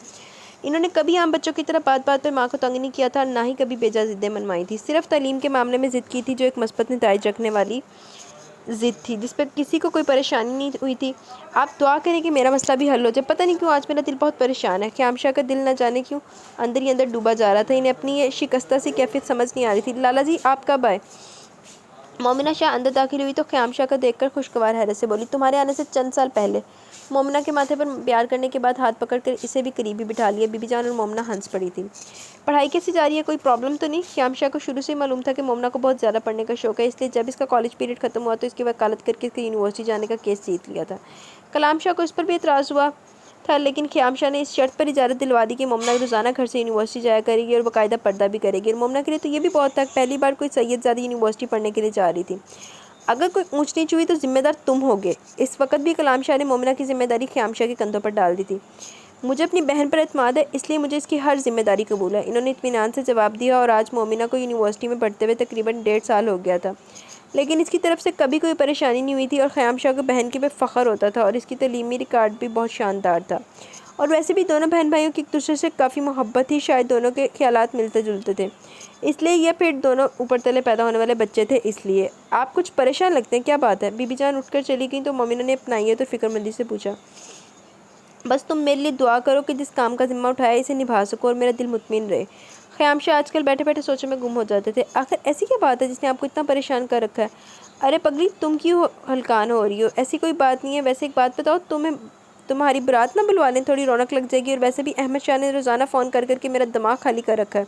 انہوں نے کبھی عام بچوں کی طرح بات بات پر ماں کو تنگ نہیں کیا تھا، اور نہ ہی کبھی بیجا ضدیں منوائی تھی، صرف تعلیم کے معاملے میں ضد کی تھی، جو ایک مثبت نتائج رکھنے والی ضد تھی، جس پر کسی کو کوئی پریشانی نہیں ہوئی تھی۔ آپ دعا کریں کہ میرا مسئلہ بھی حل ہو جائے۔ پتہ نہیں کیوں آج میرا دل بہت پریشان ہے۔ خیام شاہ کا دل نہ جانے کیوں اندر ہی اندر ڈوبا جا رہا تھا، انہیں اپنی یہ شکستہ سی کیفیت سمجھ نہیں آ رہی تھی۔ لالا جی آپ کب آئے؟ مومنہ شاہ اندر داخل ہوئی تو خیام شاہ کو دیکھ کر خوشگوار حیرت سے بولی، تمہارے آنے سے چند سال پہلے۔ مومنہ کے ماتھے پر پیار کرنے کے بعد ہاتھ پکڑ کر اسے بھی قریبی بٹھا لیا۔ بی بی جان اور مومنہ ہنس پڑی تھی۔ پڑھائی کیسی جا رہی ہے، کوئی پرابلم تو نہیں؟ خیام شاہ کو شروع سے ہی معلوم تھا کہ مومنہ کو بہت زیادہ پڑھنے کا شوق ہے، اس لیے جب اس کا کالج پیریڈ ختم ہوا تو اس کی وکالت کر کے اس کے یونیورسٹی جانے کا کیس جیت لیا تھا۔ کلام شاہ کو اس پر بھی اعتراض ہوا تھا، لیکن خیام شاہ نے اس شرط پر اجازت دلوا دی کہ مومنہ روزانہ گھر سے یونیورسٹی جایا کرے گی اور باقاعدہ پردہ بھی کرے گی، اور مومنہ کے لیے تو یہ بھی بہت تھا، پہلی بار کوئی سید زادی یونیورسٹی پڑھنے کے لیے جا رہی تھی۔ اگر کوئی اونچ نیچ ہوئی تو ذمہ دار تم ہوگے۔ اس وقت بھی کلام شاہ نے مومنہ کی ذمہ داری خیام شاہ کے کندھوں پر ڈال دی تھی۔ مجھے اپنی بہن پر اعتماد ہے، اس لیے مجھے اس کی ہر ذمہ داری قبول ہے، انہوں نے اطمینان سے جواب دیا، اور آج مومنہ کو یونیورسٹی میں پڑھتے ہوئے تقریباً 1.5 سال ہو گیا تھا، لیکن اس کی طرف سے کبھی کوئی پریشانی نہیں ہوئی تھی، اور خیام شاہ کو بہن کے پہ فخر ہوتا تھا، اور اس کی تعلیمی ریکارڈ بھی بہت شاندار تھا، اور ویسے بھی دونوں بہن بھائیوں کی ایک دوسرے سے کافی محبت تھی، شاید دونوں کے خیالات ملتے جلتے تھے، اس لیے یہ پھر دونوں اوپر تلے پیدا ہونے والے بچے تھے۔ اس لیے آپ کچھ پریشان لگتے ہیں، کیا بات ہے؟ بی بی جان اٹھ کر چلی گئیں تو مومنہ نے اپنائیت اور فکر مندی سے پوچھا، بس تم میرے لیے دعا کرو کہ جس کام کا ذمہ اٹھایا اسے نبھا سکو اور میرا دل مطمئن رہے۔ خیام شاہ آج کل بیٹھے بیٹھے سوچوں میں گم ہو جاتے تھے، آخر ایسی کیا بات ہے جس نے آپ کو اتنا پریشان کر رکھا ہے؟ ارے پگلی، تم کیوں ہلکان ہو رہی ہو؟ ایسی کوئی بات نہیں ہے، ویسے ایک بات بتاؤ، تمہاری برات نہ بلوا لیں، تھوڑی رونق لگ جائے گی، اور ویسے بھی احمد شاہ نے روزانہ فون کر کے میرا دماغ خالی کر رکھا ہے۔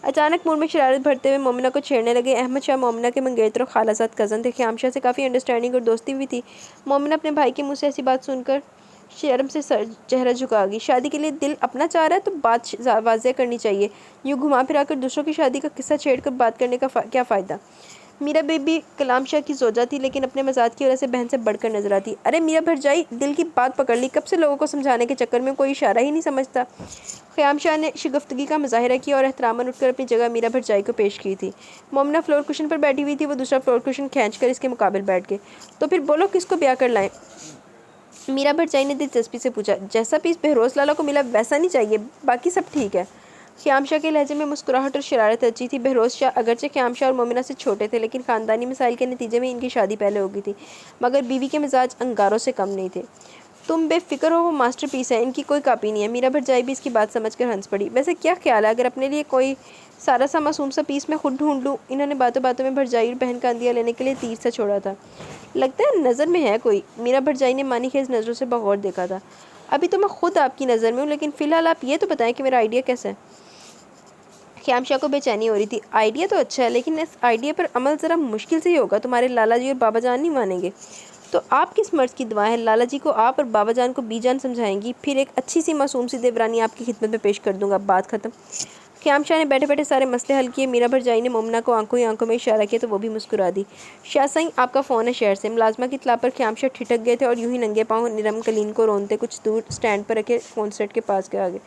اچانک منہ میں شرارت بھرتے ہوئے مومنہ کو چھیڑنے لگے۔ احمد شاہ مومنہ کے منگیتر و خالہ زاد کزن تھے، خیام شاہ سے کافی انڈرسٹینڈنگ اور دوستی بھی تھی۔ مومنہ اپنے بھائی کے منہ سے ایسی بات سن کر شرم سے چہرہ جھکا گئی۔ شادی کے لیے دل اپنا چاہ رہا ہے تو بات واضح کرنی چاہیے، یوں گھما پھرا کر دوسروں کی شادی کا قصہ چھیڑ کر بات کرنے کا کیا فائدہ؟ میرا بیبی کلام شاہ کی زوجہ تھی لیکن اپنے مزاج کی وجہ سے بہن سے بڑھ کر نظر آتی۔ ارے میرا بھرجائی، دل کی بات پکڑ لی، کب سے لوگوں کو سمجھانے کے چکر میں کوئی اشارہ ہی نہیں سمجھتا۔ خیام شاہ نے شگفتگی کا مظاہرہ کیا اور احتراماً اٹھ کر اپنی جگہ میرا بھرجائی کو پیش کی تھی۔ مومنہ فلور کشن پر بیٹھی ہوئی تھی، وہ دوسرا فلور کشن کھینچ کر اس کے مقابل بیٹھ گئے۔ تو پھر بولو کس کو بیاہ کر لائیں؟ میرا بھرجائی نے دلچسپی سے پوچھا۔ جیسا پیس بہروز لالا کو ملا ویسا نہیں چاہیے، باقی سب ٹھیک ہے۔ خیام شاہ کے لہجے میں مسکراہٹ اور شرارت اچھی تھی۔ بہروز شاہ اگرچہ خیام شاہ اور مومنہ سے چھوٹے تھے لیکن خاندانی مسائل کے نتیجے میں ان کی شادی پہلے ہو گئی تھی، مگر بیوی کے مزاج انگاروں سے کم نہیں تھے۔ تم بے فکر ہو، وہ ماسٹر پیس ہے، ان کی کوئی کاپی نہیں ہے۔ میرا بھرجائی بھی اس کی بات سمجھ کر ہنس پڑی۔ ویسے کیا خیال ہے اگر اپنے لیے کوئی سارا سا معصوم سا پیس میں خود ڈھونڈ لوں؟ انہوں نے باتوں باتوں میں بھرجائی اور بہن کا اندیہ لینے کے لیے تیر سا چھوڑا تھا۔ لگتا ہے نظر میں ہے کوئی۔ میرا بھرجائی نے معنی خیز نظروں سے بغور دیکھا تھا۔ ابھی تو میں خود آپ کی نظر میں ہوں، لیکن فی الحال آپ یہ تو بتائیں کہ میرا آئیڈیا کیسا ہے؟ خیام شاہ کو بے چینی ہو رہی تھی۔ آئیڈیا تو اچھا ہے لیکن اس آئیڈیا پر عمل ذرا مشکل سے ہی ہوگا، تمہارے لالا جی اور بابا جان نہیں مانیں گے۔ تو آپ کس مرض کی دعا ہے؟ لالا جی کو آپ اور بابا جان کو بی جان سمجھائیں گی، پھر ایک اچھی سی معصوم سی دیورانی آپ کی خدمت میں پیش کر دوں گا، بات ختم۔ خیام شاہ نے بیٹھے بیٹھے سارے مسئلے حل کیے۔ میرا بھرجائی نے مومنہ کو آنکھوں ہی آنکھوں میں اشارہ کیا تو وہ بھی مسکرا دی۔ شاہ سائیں، آپ کا فون ہے شہر سے۔ ملازمہ کی اطلاع پر خیام شاہ ٹھٹک گئے تھے اور یوں ہی ننگے پاؤں نرم کلین کو رونتے کچھ دور سٹینڈ پر رکھے فون سیٹ کے پاس کے آگے۔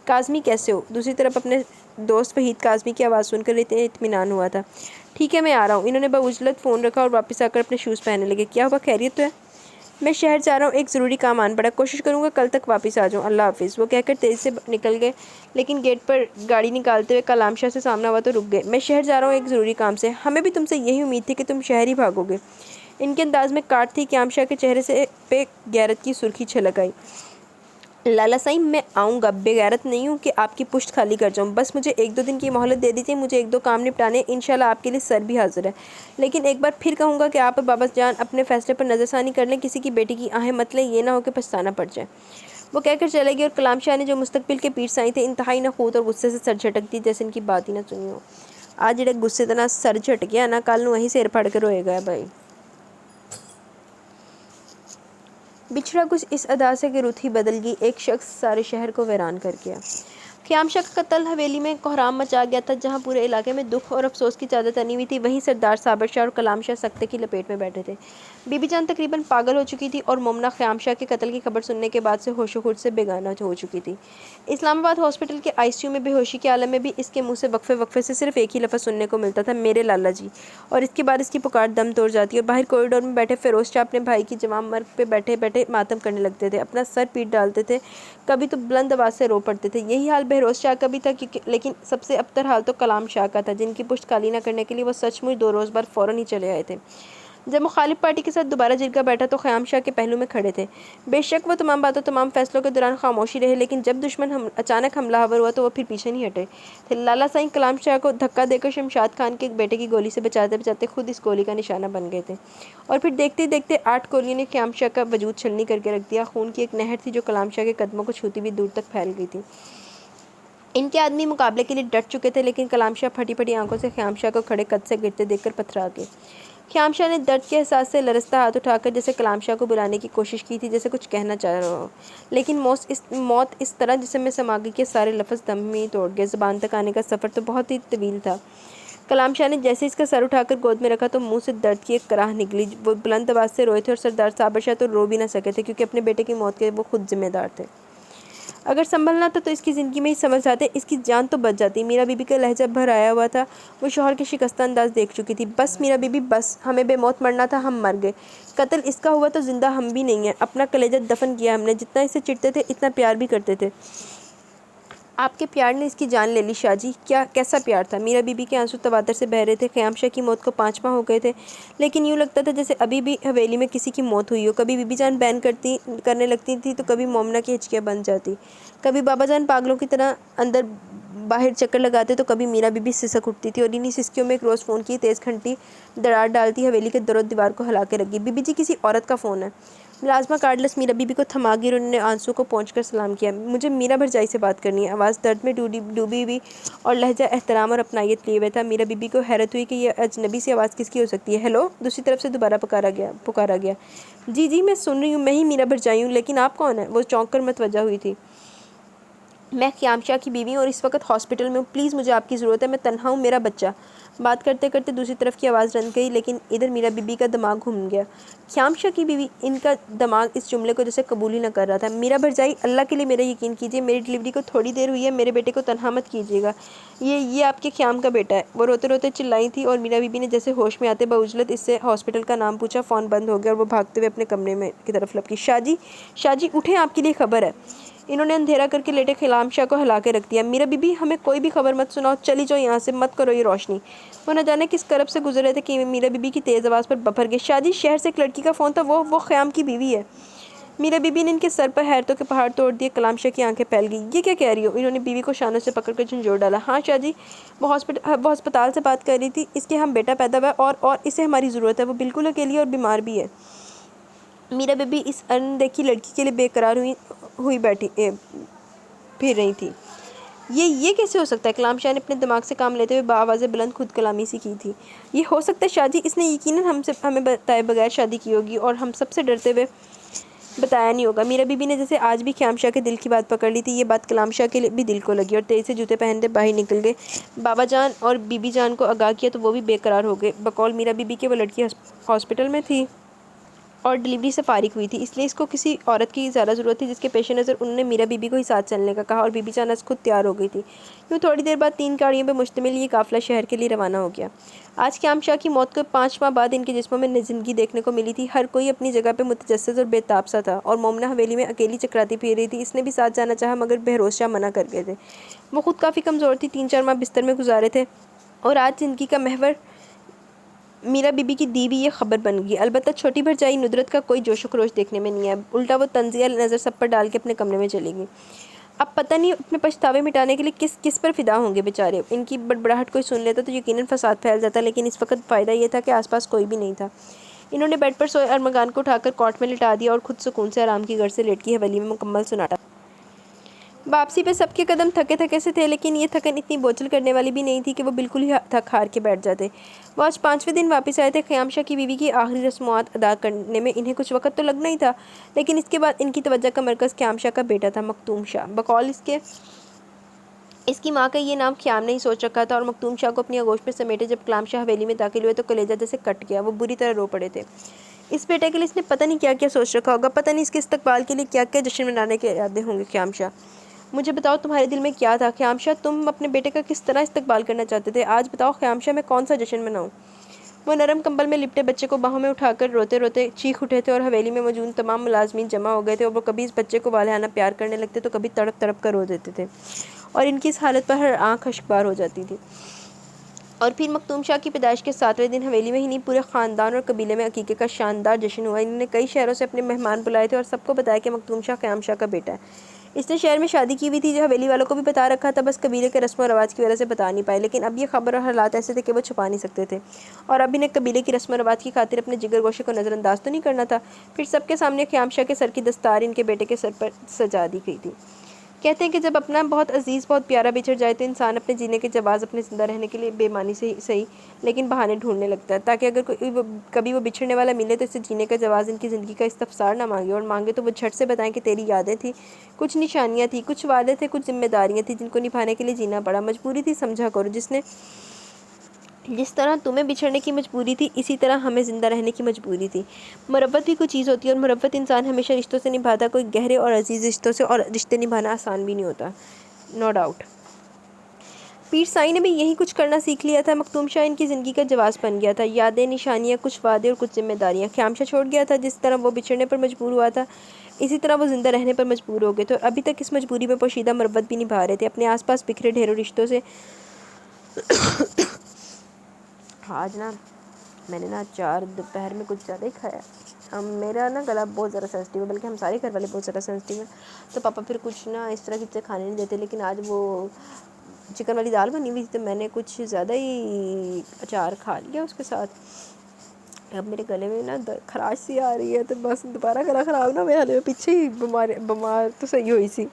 کاظمی کیسے ہو؟ دوسری طرف اپنے دوست وحید کاظمی کی آواز سن کر اطمینان ہوا تھا۔ ٹھیک ہے میں آ رہا ہوں۔ انہوں نے بعجلت فون رکھا اور واپس آ کر اپنے شوز پہننے لگے۔ کیا ہوا، خیریت تو ہے؟ میں شہر جا رہا ہوں، ایک ضروری کام آن پڑا، کوشش کروں گا کل تک واپس آ جاؤں، اللہ حافظ۔ وہ کہہ کر تیزی سے نکل گئے لیکن گیٹ پر گاڑی نکالتے ہوئے کلام شاہ سے سامنا ہوا تو رک گئے۔ میں شہر جا رہا ہوں ایک ضروری کام سے۔ ہمیں بھی تم سے یہی امید تھی کہ تم شہر ہی بھاگو گے۔ ان کے انداز میں کاٹ تھی۔ خیام شاہ کے چہرے سے پہ غیرت کی سرخی چھلک آئی۔ لالا سائیں میں آؤں گا، بے غیرت نہیں ہوں کہ آپ کی پشت خالی کر جاؤں، بس مجھے ایک دو دن کی مہلت دے دیجیے، مجھے ایک دو کام نپٹانے، انشاءاللہ آپ کے لیے سر بھی حاضر ہے۔ لیکن ایک بار پھر کہوں گا کہ آپ اور بابا جان اپنے فیصلے پر نظر ثانی کر لیں، کسی کی بیٹی کی آہیں مت لیں، یہ نہ ہو کہ پچھتانا پڑ جائے۔ وہ کہہ کر چلے گئے اور کلام شاہ نے جو مستقبل کے پیر سائیں تھے انتہائی نخوت اور غصے سے سر جھٹک دی جیسے ان کی بات ہی نہ سنی ہو۔ آج جڑے غصے تے نہ سر جھٹ گیا نہ کل نو وہیں سر پھڑ کے روئے گا بھائی۔ بچھڑا کچھ اس ادا سے کہ رت ہی بدل گئی، ایک شخص سارے شہر کو ویران کر گیا۔ خیام شاہ کا قتل حویلی میں کوہرام مچا گیا تھا۔ جہاں پورے علاقے میں دکھ اور افسوس کی چادر تنی ہوئی تھی، وہیں سردار صابر شاہ اور کلام شاہ سکتے کی لپیٹ میں بیٹھے تھے۔ بی بی جان تقریباً پاگل ہو چکی تھی اور مومنہ خیام شاہ کے قتل کی خبر سننے کے بعد سے ہوش و خرد سے بیگانہ ہو چکی تھی۔ اسلام آباد ہاسپٹل کے آئی سی یو میں بے ہوشی کے عالم میں بھی اس کے منہ سے وقفے وقفے سے صرف ایک ہی لفظ سننے کو ملتا تھا، میرے لالا جی، اور اس کے بعد اس کی پکار دم توڑ جاتی اور باہر کوریڈور میں بیٹھے فیروز شاہ اپنے بھائی کی جوان مرگ پہ بیٹھے بیٹھے ماتم کرنے لگتے تھے، اپنا سر پیٹ ڈالتے تھے، کبھی تو بلند آواز سے رو پڑتے تھے۔ یہی حال بہروز شاہ کا بھی تھا لیکن سب سے ابتر حال تو کلام شاہ کا تھا، جن کی پشت خالی نہ کرنے کے لیے وہ سچ مچ 2 روز بعد فوراً ہی چلے آئے تھے۔ جب مخالف پارٹی کے ساتھ دوبارہ جرگہ بیٹھا تو خیام شاہ کے پہلو میں کھڑے تھے۔ بے شک وہ تمام باتوں تمام فیصلوں کے دوران خاموشی رہے لیکن جب دشمن اچانک حملہ آور ہوا تو وہ پھر پیچھے نہیں ہٹے تھے۔ لالا سائیں کلام شاہ کو دھکا دے کر شمشاد خان کے ایک بیٹے کی گولی سے بچاتے بچاتے خود اس گولی کا نشانہ بن گئے تھے اور پھر دیکھتے دیکھتے 8 گولیوں نے خیام شاہ کا وجود چھلنی کر کے رکھ دیا۔ خون کی ایک نہر تھی جو کلام شاہ کے قدموں کو چھوتی ہوئی دور تک پھیل گئی تھی۔ ان کے آدمی مقابلے کے لیے ڈٹ چکے تھے لیکن کلام شاہ پھٹی پھٹی آنکھوں سے خیام شاہ کو کھڑے قد سے گرتے دیکھ کر پتھرا گئے۔ خیام شاہ نے درد کے احساس سے لرزتا ہاتھ اٹھا کر جیسے کلام شاہ کو بلانے کی کوشش کی تھی، جیسے کچھ کہنا چاہ رہا ہو، لیکن موت اس طرح جسم میں سما گئی کہ سارے لفظ دم میں ہی توڑ گئے۔ زبان تک آنے کا سفر تو بہت ہی طویل تھا۔ کلام شاہ نے جیسے اس کا سر اٹھا کر گود میں رکھا تو منہ سے درد کی ایک کراہ نکلی۔ وہ بلند آواز سے روئے تھے اور سردار صابر شاہ تو رو بھی نہ سکے تھے کیونکہ اپنے بیٹے کی موت کے وہ خود ذمہ دار تھے۔ اگر سنبھلنا تھا تو اس کی زندگی میں ہی سنبھل جاتے، اس کی جان تو بچ جاتی۔ میرا بی بی کا لہجہ بھر آیا ہوا تھا، وہ شوہر کے شکستہ انداز دیکھ چکی تھی۔ بس میرا بی بی بس، ہمیں بے موت مرنا تھا، ہم مر گئے۔ قتل اس کا ہوا تو زندہ ہم بھی نہیں ہیں، اپنا کلیجہ دفن کیا ہم نے۔ جتنا اسے چڑھتے تھے اتنا پیار بھی کرتے تھے۔ آپ کے پیار نے اس کی جان لے لی شاہ جی۔ کیسا پیار تھا؟ میرا بی بی کے آنسو تواتر سے بہہ رہے تھے۔ خیام شاہ کی موت کو 5 ماہ ہو گئے تھے لیکن یوں لگتا تھا جیسے ابھی بھی حویلی میں کسی کی موت ہوئی ہو۔ کبھی بی بی جان بین کرنے لگتی تھی تو کبھی مومنہ کی ہچکیاں بند جاتی، کبھی بابا جان پاگلوں کی طرح اندر باہر چکر لگاتے تو کبھی میرا بی بی سسک اٹھتی تھی اور انہی سسکیوں میں ایک روز فون کی تیز گھنٹی دراڑ ڈالتی حویلی کے در و دیوار کو ہلا کے رکھ گئی۔ بی بی جی کسی عورت کا فون ہے۔ ملازمہ کارڈلس میرا بی بی کو تھما گئی اور انہوں نے آنسو کو پونچھ کر سلام کیا۔ مجھے میرا بھرجائی سے بات کرنی ہے۔ آواز درد میں ڈوبی ہوئی اور لہجہ احترام اور اپنائیت لیے ہوئے تھا۔ میرا بی بی کو حیرت ہوئی کہ یہ اجنبی سی آواز کس کی ہو سکتی ہے۔ ہیلو، دوسری طرف سے دوبارہ پکارا گیا۔ جی جی میں سن رہی ہوں، میں ہی میرا بھرجائی ہوں، لیکن آپ کون ہیں؟ وہ چونک کر متوجہ ہوئی تھی۔ میں خیام شاہ کی بیوی ہوں اور اس وقت ہاسپٹل میں ہوں، پلیز مجھے آپ کی ضرورت ہے، میں تنہا ہوں، میرا بچہ۔ بات کرتے کرتے دوسری طرف کی آواز رند گئی، لیکن ادھر میرا بی بی کا دماغ گھوم گیا۔ خیام شاہ کی بیوی، ان کا دماغ اس جملے کو جیسے قبول ہی نہ کر رہا تھا۔ میرا بھرجائی، اللہ کے لیے میرا یقین کیجیے، میری ڈلیوری کو تھوڑی دیر ہوئی ہے، میرے بیٹے کو تنہا مت کیجیے گا، یہ آپ کے خیام کا بیٹا ہے۔ وہ روتے روتے چلائی تھی اور میرا بی بی نے جیسے ہوش میں آتے بعجلت اس سے ہاسپٹل کا نام پوچھا، فون بند ہو گیا اور وہ بھاگتے ہوئے اپنے کمرے میں کی طرف لپکی۔ شاہ جی اٹھیں، آپ کے لیے خبر ہے۔ انہوں نے اندھیرا کر کے لیٹے خیام شاہ کو ہلا کے رکھ دیا۔ میرا بی بی، ہمیں کوئی بھی خبر مت سناؤ، چلی جاؤ یہاں سے، مت کرو یہ روشنی۔ وہ نہ جانے کس کرب سے گزر رہے تھے کہ میرا بی بی کی تیز آواز پر بپھر گئے۔ شاہ جی، شہر سے ایک لڑکی کا فون تھا، وہ خیام کی بیوی ہے۔ میرا بی بی نے ان کے سر پر حیرتوں کے پہاڑ توڑ دیے۔ کلام شاہ کی آنکھیں پھیل گئیں۔ یہ کیا کہہ رہی ہو؟ انہوں نے بیوی کو شانوں سے پکڑ کر جھنجھوڑ ڈالا۔ ہاں شاہ جی، وہ ہسپتال سے بات کر رہی تھی، اس کے ہم بیٹا پیدا ہوا ہے اور اسے ہماری ضرورت ہے، وہ بالکل اکیلی اور بیمار بھی ہے۔ میرا بی بی اس اندیکھی لڑکی کے لیے بے قرار ہوئی بیٹھی پھر رہی تھی۔ یہ کیسے ہو سکتا ہے؟ کلام شاہ نے اپنے دماغ سے کام لیتے ہوئے بآواز بلند خود کلامی سی کی تھی۔ یہ ہو سکتا ہے شاہ جی، اس نے یقیناً ہمیں بتائے بغیر شادی کی ہوگی اور ہم سب سے ڈرتے ہوئے بتایا نہیں ہوگا۔ میرا بی بی نے جیسے آج بھی خیام شاہ کے دل کی بات پکڑ لی تھی۔ یہ بات کلام شاہ کے بھی دل کو لگی اور تیزی سے جوتے پہنتے باہر نکل گئے۔ بابا جان اور بی بی جان کو آگاہ کیا تو وہ بھی بے قرار ہو گئے۔ بقول میرا بی بی کہ وہ لڑکی ہاسپٹل میں تھی اور ڈلیوری سے فارغ ہوئی تھی، اس لیے اس کو کسی عورت کی زیادہ ضرورت تھی، جس کے پیش نظر انہوں نے میرا بی بی کو ہی ساتھ چلنے کا کہا اور بی بی جان خود تیار ہو گئی تھی۔ یوں تھوڑی دیر بعد 3 گاڑیوں پہ مشتمل یہ قافلہ شہر کے لیے روانہ ہو گیا۔ آج خیام شاہ کی موت کو 5 ماہ بعد ان کے جسموں میں زندگی دیکھنے کو ملی تھی۔ ہر کوئی اپنی جگہ پہ متجسس اور بے تاب سا تھا اور مومنہ حویلی میں اکیلی چکراتی پھر رہی تھی۔ اس نے بھی ساتھ جانا چاہا مگر بہروز شاہ منع کر گئے تھے۔ وہ خود کافی کمزور تھی، 3-4 ماہ بستر میں گزارے تھے اور آج زندگی کا محور میرا بی بی کی دی بھی یہ خبر بن گئی۔ البتہ چھوٹی بھرجائی ندرت کا کوئی جوش و خروش دیکھنے میں نہیں آیا، الٹا وہ طنزیہ نظر سب پر ڈال کے اپنے کمرے میں چلی گئی۔ اب پتہ نہیں اپنے پچھتاوے مٹانے کے لیے کس پر فدا ہوں گے بیچارے۔ ان کی بڑبڑاہٹ کوئی سن لیتا تو یقیناً فساد پھیل جاتا، لیکن اس وقت فائدہ یہ تھا کہ آس پاس کوئی بھی نہیں تھا۔ انہوں نے بیڈ پر سوئے ارمغان کو اٹھا کر کاٹ میں لٹا دیا اور خود سکون سے آرام کی غرض سے لیٹ گئی۔ حویلی میں مکمل سناٹا۔ واپسی پہ سب کے قدم تھکے تھکے سے تھے، لیکن یہ تھکن اتنی بوجھل کرنے والی بھی نہیں تھی کہ وہ بالکل ہی تھک ہار کے بیٹھ جاتے۔ وہ آج 5ویں دن واپس آئے تھے۔ خیام شاہ کی بیوی کی آخری رسومات ادا کرنے میں انہیں کچھ وقت تو لگنا ہی تھا، لیکن اس کے بعد ان کی توجہ کا مرکز خیام شاہ کا بیٹا تھا، مکتوم شاہ۔ بقول اس کی ماں کا یہ نام خیام نے ہی سوچ رکھا تھا اور مکتوم شاہ کو اپنی آغوش میں سمیٹے جب کلام شاہ حویلی میں داخل ہوئے تو کلیجہ جیسے کٹ گیا۔ وہ بری طرح رو پڑے تھے۔ اس بیٹے کے لیے اس نے پتہ نہیں کیا کیا سوچ رکھا ہوگا، پتہ نہیں اس کے استقبال کے لیے کیا کیا جشن منانے کے ارادے ہوں گے۔ خیام شاہ، مجھے بتاؤ تمہارے دل میں کیا تھا؟ خیام شاہ، تم اپنے بیٹے کا کس طرح استقبال کرنا چاہتے تھے؟ آج بتاؤ خیام شاہ، میں کون سا جشن مناؤں؟ وہ نرم کمبل میں لپٹے بچے کو باہوں میں اٹھا کر روتے روتے چیخ اٹھے تھے اور حویلی میں موجود تمام ملازمین جمع ہو گئے تھے اور وہ کبھی اس بچے کو والہانہ پیار کرنے لگتے تو کبھی تڑپ تڑپ کر رو دیتے تھے اور ان کی اس حالت پر ہر آنکھ اشکبار ہو جاتی تھی۔ اور پھر مکتوم شاہ کی پیدائش کے 7ویں دن حویلی میں ہی نہیں پورے خاندان اور قبیلے میں عقیقے کا شاندار جشن ہوا۔ انہوں نے کئی شہروں سے اپنے مہمان بلائے تھے اور سب کو بتایا کہ مکتوم شاہ خیام شاہ کا بیٹا ہے۔ اس نے شہر میں شادی کی ہوئی تھی جو حویلی والوں کو بھی بتا رکھا تھا، بس قبیلے کے رسم و رواج کی وجہ سے بتا نہیں پائے، لیکن اب یہ خبر اور حالات ایسے تھے کہ وہ چھپا نہیں سکتے تھے اور اب انہیں قبیلے کی رسم و رواج کی خاطر اپنے جگر گوشے کو نظر انداز تو نہیں کرنا تھا۔ پھر سب کے سامنے خیام شاہ کے سر کی دستار ان کے بیٹے کے سر پر سجا دی گئی تھی۔ کہتے ہیں کہ جب اپنا بہت عزیز بہت پیارا بچھڑ جائے تو انسان اپنے جینے کے جواز اپنے زندہ رہنے کے لیے بے معنی سے صحیح لیکن بہانے ڈھونڈنے لگتا ہے، تاکہ اگر کبھی وہ بچھڑنے والا ملے تو اسے جینے کا جواز ان کی زندگی کا استفسار نہ مانگے، اور مانگے تو وہ جھٹ سے بتائیں کہ تیری یادیں تھیں، کچھ نشانیاں تھیں، کچھ وعدے تھے، کچھ ذمہ داریاں تھیں جن کو نبھانے کے لیے جینا پڑا، مجبوری تھی، سمجھا کرو۔ جس طرح تمہیں بچھڑنے کی مجبوری تھی اسی طرح ہمیں زندہ رہنے کی مجبوری تھی۔ مربت بھی کوئی چیز ہوتی ہے اور مربت انسان ہمیشہ رشتوں سے نبھاتا، کوئی گہرے اور عزیز رشتوں سے، اور رشتے نبھانا آسان بھی نہیں ہوتا، نو ڈاؤٹ۔ پیر سائی نے بھی یہی کچھ کرنا سیکھ لیا تھا۔ مکتوم شاہ ان کی زندگی کا جواز بن گیا تھا، یادیں، نشانیاں، کچھ وعدے اور کچھ ذمہ داریاں۔ خیام شاہ چھوڑ گیا تھا، جس طرح وہ بچھڑنے پر مجبور ہوا تھا اسی طرح وہ زندہ رہنے پر مجبور ہو گئے تھے اور ابھی تک اس مجبوری میں پوشیدہ مربت بھی نبھا رہے تھے اپنے آس پاس بکھرے ڈھیروں رشتوں سے۔ آج میں نے 4 دوپہر میں کچھ زیادہ ہی کھایا۔ میرا گلا بہت زیادہ سینسٹیو ہے، بلکہ ہم سارے گھر والے بہت زیادہ سینسٹیو ہیں، تو پاپا پھر کچھ اس طرح کی چیزیں کھانے نہیں دیتے، لیکن آج وہ چکن والی دال بنی ہوئی تھی تو میں نے کچھ زیادہ ہی اچار کھا لیا اس کے ساتھ۔ اب میرے گلے میں خراش سی آ رہی ہے، تو بس دوبارہ گلا خراب نہ ہوئے، پیچھے ہی بیمار تو صحیح ہوئی سی۔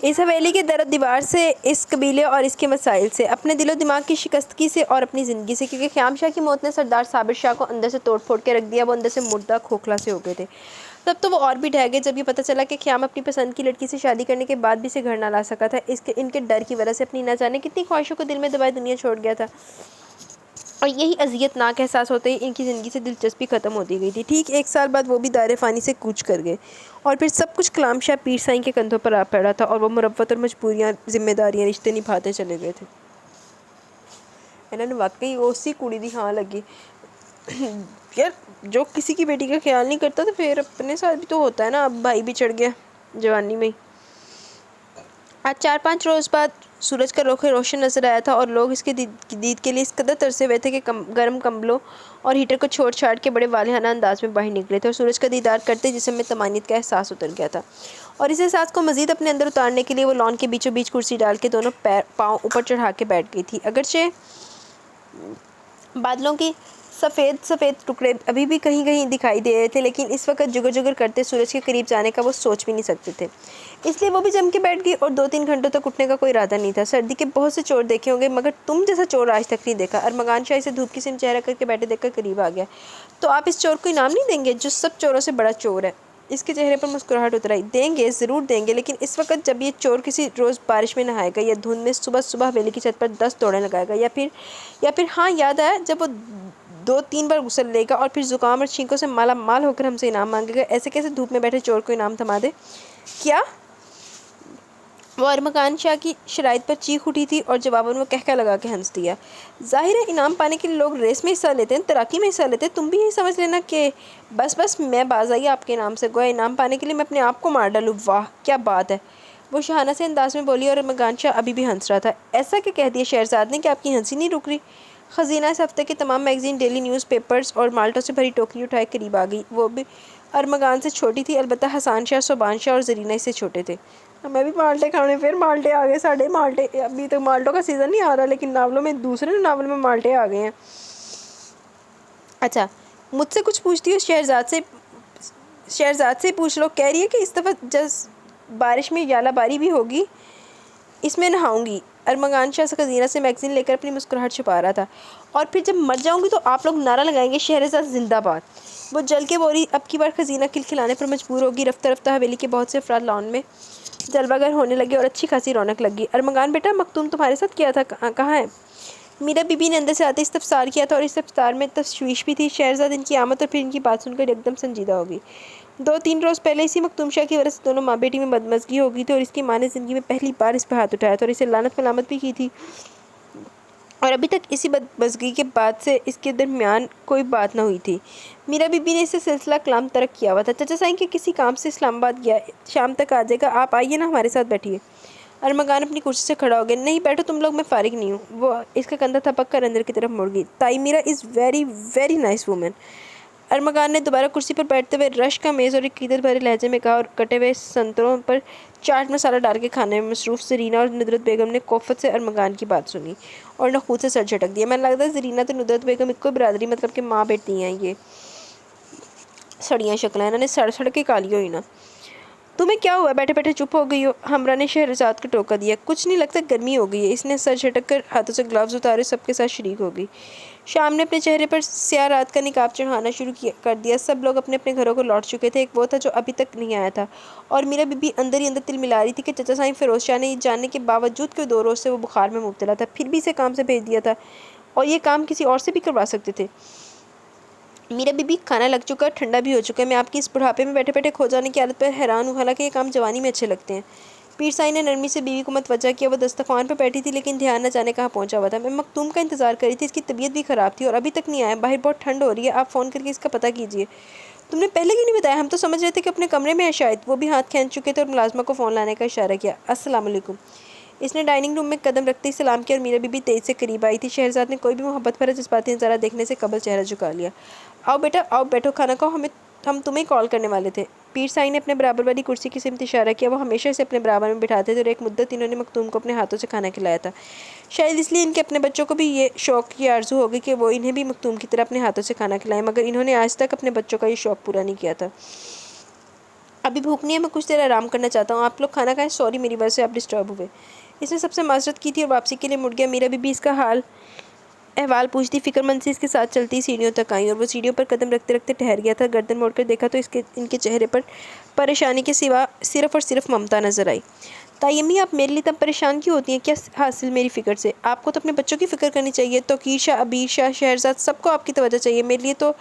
اس حویلی کے در و دیوار سے، اس قبیلے اور اس کے مسائل سے، اپنے دل و دماغ کی شکستگی سے اور اپنی زندگی سے، کیونکہ خیام شاہ کی موت نے سردار صابر شاہ کو اندر سے توڑ پھوڑ کے رکھ دیا۔ وہ اندر سے مردہ کھوکھلا سے ہو گئے تھے۔ تب تو وہ اور بھی ڈھہ گئے جب یہ پتہ چلا کہ خیام اپنی پسند کی لڑکی سے شادی کرنے کے بعد بھی اسے گھر نہ لا سکا تھا۔ ان کے ڈر کی وجہ سے اپنی نہ جانے کتنی خواہشوں کو دل میں دبائے دنیا چھوڑ گیا تھا، اور یہی اذیت ناک احساس ہوتے ہی ان کی زندگی سے دلچسپی ختم ہوتی گئی تھی۔ ٹھیک 1 سال بعد وہ بھی دائرے فانی سے کوچ کر گئے، اور پھر سب کچھ کلام شاہ پیر سائیں کے کندھوں پر آ پڑا تھا، اور وہ مروت اور مجبوریاں، ذمہ داریاں، رشتے نبھاتے چلے گئے تھے۔ انہوں نے واقعی اسی کڑی دی ہاں لگی یار، جو کسی کی بیٹی کا خیال نہیں کرتا تو پھر اپنے ساتھ بھی تو ہوتا ہے نا۔ اب بھائی بھی چڑھ گیا جوانی میں ہی۔ آج 4-5 روز بعد سورج کا رخ روشن نظر آیا تھا، اور لوگ اس کے دید کے لیے اس قدر ترسے ہوئے تھے کہ گرم کمبلوں اور ہیٹر کو چھوڑ چھاڑ کے بڑے والہانہ انداز میں باہر نکلے تھے، اور سورج کا دیدار کرتے جسم میں طمانینت کا احساس اتر گیا تھا، اور اس احساس کو مزید اپنے اندر اتارنے کے لیے وہ لان کے بیچوں بیچ کرسی ڈال کے دونوں پاؤں اوپر چڑھا کے بیٹھ گئی تھی۔ اگرچہ بادلوں کی سفید ٹکڑے ابھی بھی کہیں کہیں دکھائی دے رہے تھے، لیکن اس وقت جگر جگر کرتے سورج کے قریب جانے کا وہ سوچ بھی نہیں سکتے تھے، اس لیے وہ بھی جم کے بیٹھ گئی، اور 2-3 گھنٹوں تک اٹھنے کا کوئی ارادہ نہیں تھا۔ سردی کے بہت سے چور دیکھے ہوں گے، مگر تم جیسا چور آج تک نہیں دیکھا۔ ارمغان شاہ اسے دھوپ کی سم چہرہ کر کے بیٹھے دیکھ کر قریب آ گیا۔ تو آپ اس چور کو انعام نہیں دیں گے جو سب چوروں سے بڑا چور ہے؟ اس کے چہرے پر مسکراہٹ اتر آئی۔ دیں گے، ضرور دیں گے، لیکن اس وقت جب یہ چور کسی روز بارش میں نہائے گا، یا دھند میں صبح صبح حویلی کی چھت پر 10 دوڑیں لگائے گا، یا پھر ہاں یاد آیا، جب وہ 2-3 بار غسل لے گا اور پھر زکام اور چھینکوں سے مالا مال ہو کر ہم سے انعام مانگے گا، ایسے کیسے دھوپ میں بیٹھے چور کو انعام تھما دے؟ کیا؟ وہ ارمغان شاہ کی شرائط پر چیخ اٹھی تھی، اور جواباً وہ کہکہ لگا کے ہنس دیا۔ ظاہر ہے انعام پانے کے لیے لوگ ریس میں حصہ لیتے ہیں، تیراکی میں حصہ لیتے ہیں، تم بھی یہی سمجھ لینا کہ بس میں باز آئی آپ کے انعام سے، گویا انعام پانے کے لیے میں اپنے آپ کو مار ڈالوں۔ واہ کیا بات ہے، وہ شاہانہ سے انداز میں بولی، اور ارمغان شاہ ابھی بھی ہنس رہا تھا۔ ایسا کہ کہہ دیا شہرزاد نے کہ آپ کی ہنسی نہیں رک رہی؟ خزینہ اس ہفتے کے تمام میگزین، ڈیلی نیوز پیپرز اور مالٹوں سے بھری ٹوکری اٹھائے قریب آ گئی۔ وہ بھی ارمغان سے چھوٹی تھی، البتہ حسان شاہ، صوبان شاہ اور زرینہ اس سے چھوٹے تھے۔ ہمیں بھی مالٹے کھانے، پھر مالٹے آ گئے ساڑھے مالٹے، ابھی تک مالٹوں کا سیزن نہیں آ رہا، لیکن ناولوں میں، دوسرے ناول میں مالٹے آ گئے ہیں۔ اچھا مجھ سے کچھ پوچھتی ہو؟ شہرزاد سے پوچھ لو، کہہ رہی ہے کہ اس دفعہ بارش میں یالہ باری بھی ہوگی، اس میں نہاؤں گی۔ ارمغان شاہ خزینہ سے میگزین لے کر اپنی مسکراہٹ چھپا رہا تھا۔ اور پھر جب مر جاؤں گی تو آپ لوگ نعرہ لگائیں گے شہرزاد زندہ باد۔ وہ جل کے بولی۔ اب کی بار خزینہ کھلکھلانے پر مجبور ہوگی۔ رفتہ رفتہ حویلی کے بہت سے افراد لان میں جلوہ گر ہونے لگے، اور اچھی خاصی رونق لگ گئی۔ ارمغان بیٹا، مختوم تمہارے ساتھ کیا تھا، کہاں ہے؟ میرا بی بی نے اندر سے آتے استفسار کیا تھا، اور اس استفسار میں تشویش بھی تھی۔ شہرزاد ان کی آمد اور پھر ان کی بات سن کر ایک دم سنجیدہ ہو گئی۔ 2-3 روز پہلے اسی مختوم شاہ کی وجہ سے دونوں ماں بیٹی میں بدمزگی ہو گئی تھی، اور اس کی ماں نے زندگی میں پہلی بار اس پہ ہاتھ اٹھایا تھا اور اسے لعنت ملامت بھی کی تھی، اور ابھی تک اسی بدمزگی کے بعد سے اس کے درمیان کوئی بات نہ ہوئی تھی۔ میرا بی بی نے اسے سلسلہ کلام ترک کیا ہوا تھا۔ چچا سائیں کے کسی کام سے اسلام آباد گیا، شام تک آ جائے گا، آپ آئیے نا، ہمارے ساتھ بیٹھیے۔ ارمغان اپنی کرسی سے کھڑا ہو گیا۔ نہیں بیٹھو تم لوگ، میں فارغ نہیں ہوں۔ وہ اس کا کندھا تھپک کر اندر کی طرف مڑ گئی۔ تائی میرا is very very nice woman. Armaghan نے دوبارہ کرسی پر بیٹھتے ہوئے رشک آمیز اور عقیدت بھرے لہجے میں کہا، اور کٹے ہوئے سنتروں پر چاٹ مسالہ ڈال کے کھانے میں مصروف زرینہ اور ندرت بیگم نے کوفت سے ارمغان کی بات سنی اور نخوت سے سر جھٹک دیا۔ میں نے لگتا ہے زرینہ تو ندرت بیگم ایک کوئی برادری، مطلب کہ ماں بیٹی ہیں یہ سڑیاں شکلیں، انہوں نے سڑ سڑ کے کالی ہوئی نا۔ تمہیں کیا ہوا، بیٹھے بیٹھے چپ ہو گئی ہو؟ ہمراہ نے شہرزاد کو ٹوکا دیا۔ کچھ نہیں، لگتا گرمی ہو گئی ہے۔ اس نے سر جھٹک کر ہاتھوں سے گلوز اتارے سب کے ساتھ شریک ہو گئی۔ شام نے اپنے چہرے پر سیاہ رات کا نقاب چڑھانا شروع کر دیا۔ سب لوگ اپنے اپنے گھروں کو لوٹ چکے تھے، ایک وہ تھا جو ابھی تک نہیں آیا تھا، اور میرا بی بی اندر ہی اندر تل ملا رہی تھی کہ چچا سائیں فیروز شاہ نے یہ جاننے کے باوجود کہ 2 روز سے وہ بخار میں مبتلا تھا، پھر بھی اسے کام سے بھیج دیا تھا، اور یہ کام کسی اور سے بھی کروا سکتے تھے۔ میرا بی بی کھانا لگ چکا، ٹھنڈا بھی ہو چکا ہے، میں آپ کی اس بڑھاپے میں بیٹھے بیٹھے کھو جانے کی عادت پر حیران ہوں، حالانکہ یہ کام جوانی میں اچھے لگتے ہیں۔ پیر سائی نے نرمی سے بیوی کو متوجہ کیا۔ وہ دسترخوان پر بیٹھی تھی، لیکن دھیان نہ جانے کہاں پہنچا ہوا تھا۔ میں مختوم کا انتظار کر رہی تھی، اس کی طبیعت بھی خراب تھی اور ابھی تک نہیں آیا، باہر بہت ٹھنڈ ہو رہی ہے، آپ فون کر کے اس کا پتہ کیجیے۔ تم نے پہلے کیوں نہیں بتایا؟ ہم تو سمجھ رہے تھے کہ اپنے کمرے میں ہے شاید۔ وہ بھی ہاتھ کھینچ چکے تھے اور ملازمہ کو فون لانے کا اشارہ کیا۔ السلام علیکم۔ اس نے ڈائننگ روم میں قدم رکھتے ہی سلام کیا، اور میرا بی بی تیز سے قریب آئی تھی۔ شہرزاد نے کوئی بھی محبت بھرا جذباتی نظارہ دیکھنے سے قبل چہرہ جھکا لیا۔ آؤ بیٹا آؤ، بیٹھو، کھانا کھاؤ، ہم تمہیں کال کرنے والے تھے۔ پیر سائی نے اپنے برابر والی کرسی کی سمت اشارہ کیا۔ وہ ہمیشہ اسے اپنے برابر میں بٹھاتے تھے، اور ایک مدت انہوں نے مختوم کو اپنے ہاتھوں سے کھانا کھلایا تھا۔ شاید اس لیے ان کے اپنے بچوں کو بھی یہ شوق کی آرزو ہو گئی کہ وہ انہیں بھی مختوم کی طرح اپنے ہاتھوں سے کھانا کھلائیں، مگر انہوں نے آج تک اپنے بچوں کا یہ شوق پورا نہیں کیا تھا۔ ابھی بھوک نہیں ہے, میں کچھ دیر آرام کرنا چاہتا ہوں, آپ لوگ کھانا کھائیں, سوری میری وجہ سے آپ ڈسٹرب ہوئے. اس نے سب سے معذرت کی تھی اور واپسی کے لیے مڑ گیا. میرا بھی اس کا احوال پوچھتی فکر مند سے اس کے ساتھ چلتی سیڑھیوں تک آئی, اور وہ سیڑھیوں پر قدم رکھتے رکھتے ٹھہر گیا تھا. گردن موڑ کر دیکھا تو ان کے چہرے پر پریشانی کے سوا صرف اور صرف ممتا نظر آئی. تائی امی, آپ میرے لیے تب پریشان کیوں ہوتی ہیں؟ کیا حاصل میری فکر سے؟ آپ کو تو اپنے بچوں کی فکر کرنی چاہیے. توقیر شاہ, عبیر شاہ, شہرزاد, سب کو آپ کی توجہ چاہیے. میرے لیے تو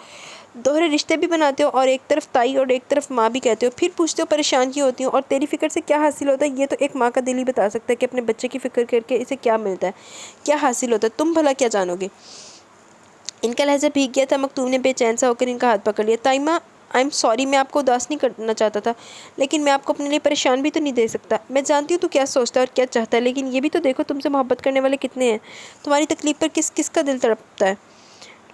دوہرے رشتے بھی بناتے ہو, اور ایک طرف تائی اور ایک طرف ماں بھی کہتے ہو, پھر پوچھتے ہو پریشان کیوں ہوتی ہوں, اور تیری فکر سے کیا حاصل ہوتا ہے؟ یہ تو ایک ماں کا دل ہی بتا سکتا ہے کہ اپنے بچے کی فکر کر کے اسے کیا ملتا ہے, کیا حاصل ہوتا ہے. تم بھلا کیا جانو گے؟ ان کا لہجہ بھیگ گیا تھا. مکتوم نے بے چین سا ہو کر ان کا ہاتھ پکڑ لیا. تائی ماں, آئی ایم سوری, میں آپ کو اداس نہیں کرنا چاہتا تھا, لیکن میں آپ کو اپنے لیے پریشان بھی تو نہیں دے سکتا. میں جانتی ہوں تو کیا سوچتا ہے اور کیا چاہتا ہے, لیکن یہ بھی تو دیکھو تم سے محبت کرنے والے کتنے ہیں. تمہاری تکلیف پر کس کس کا دل تڑپتا ہے.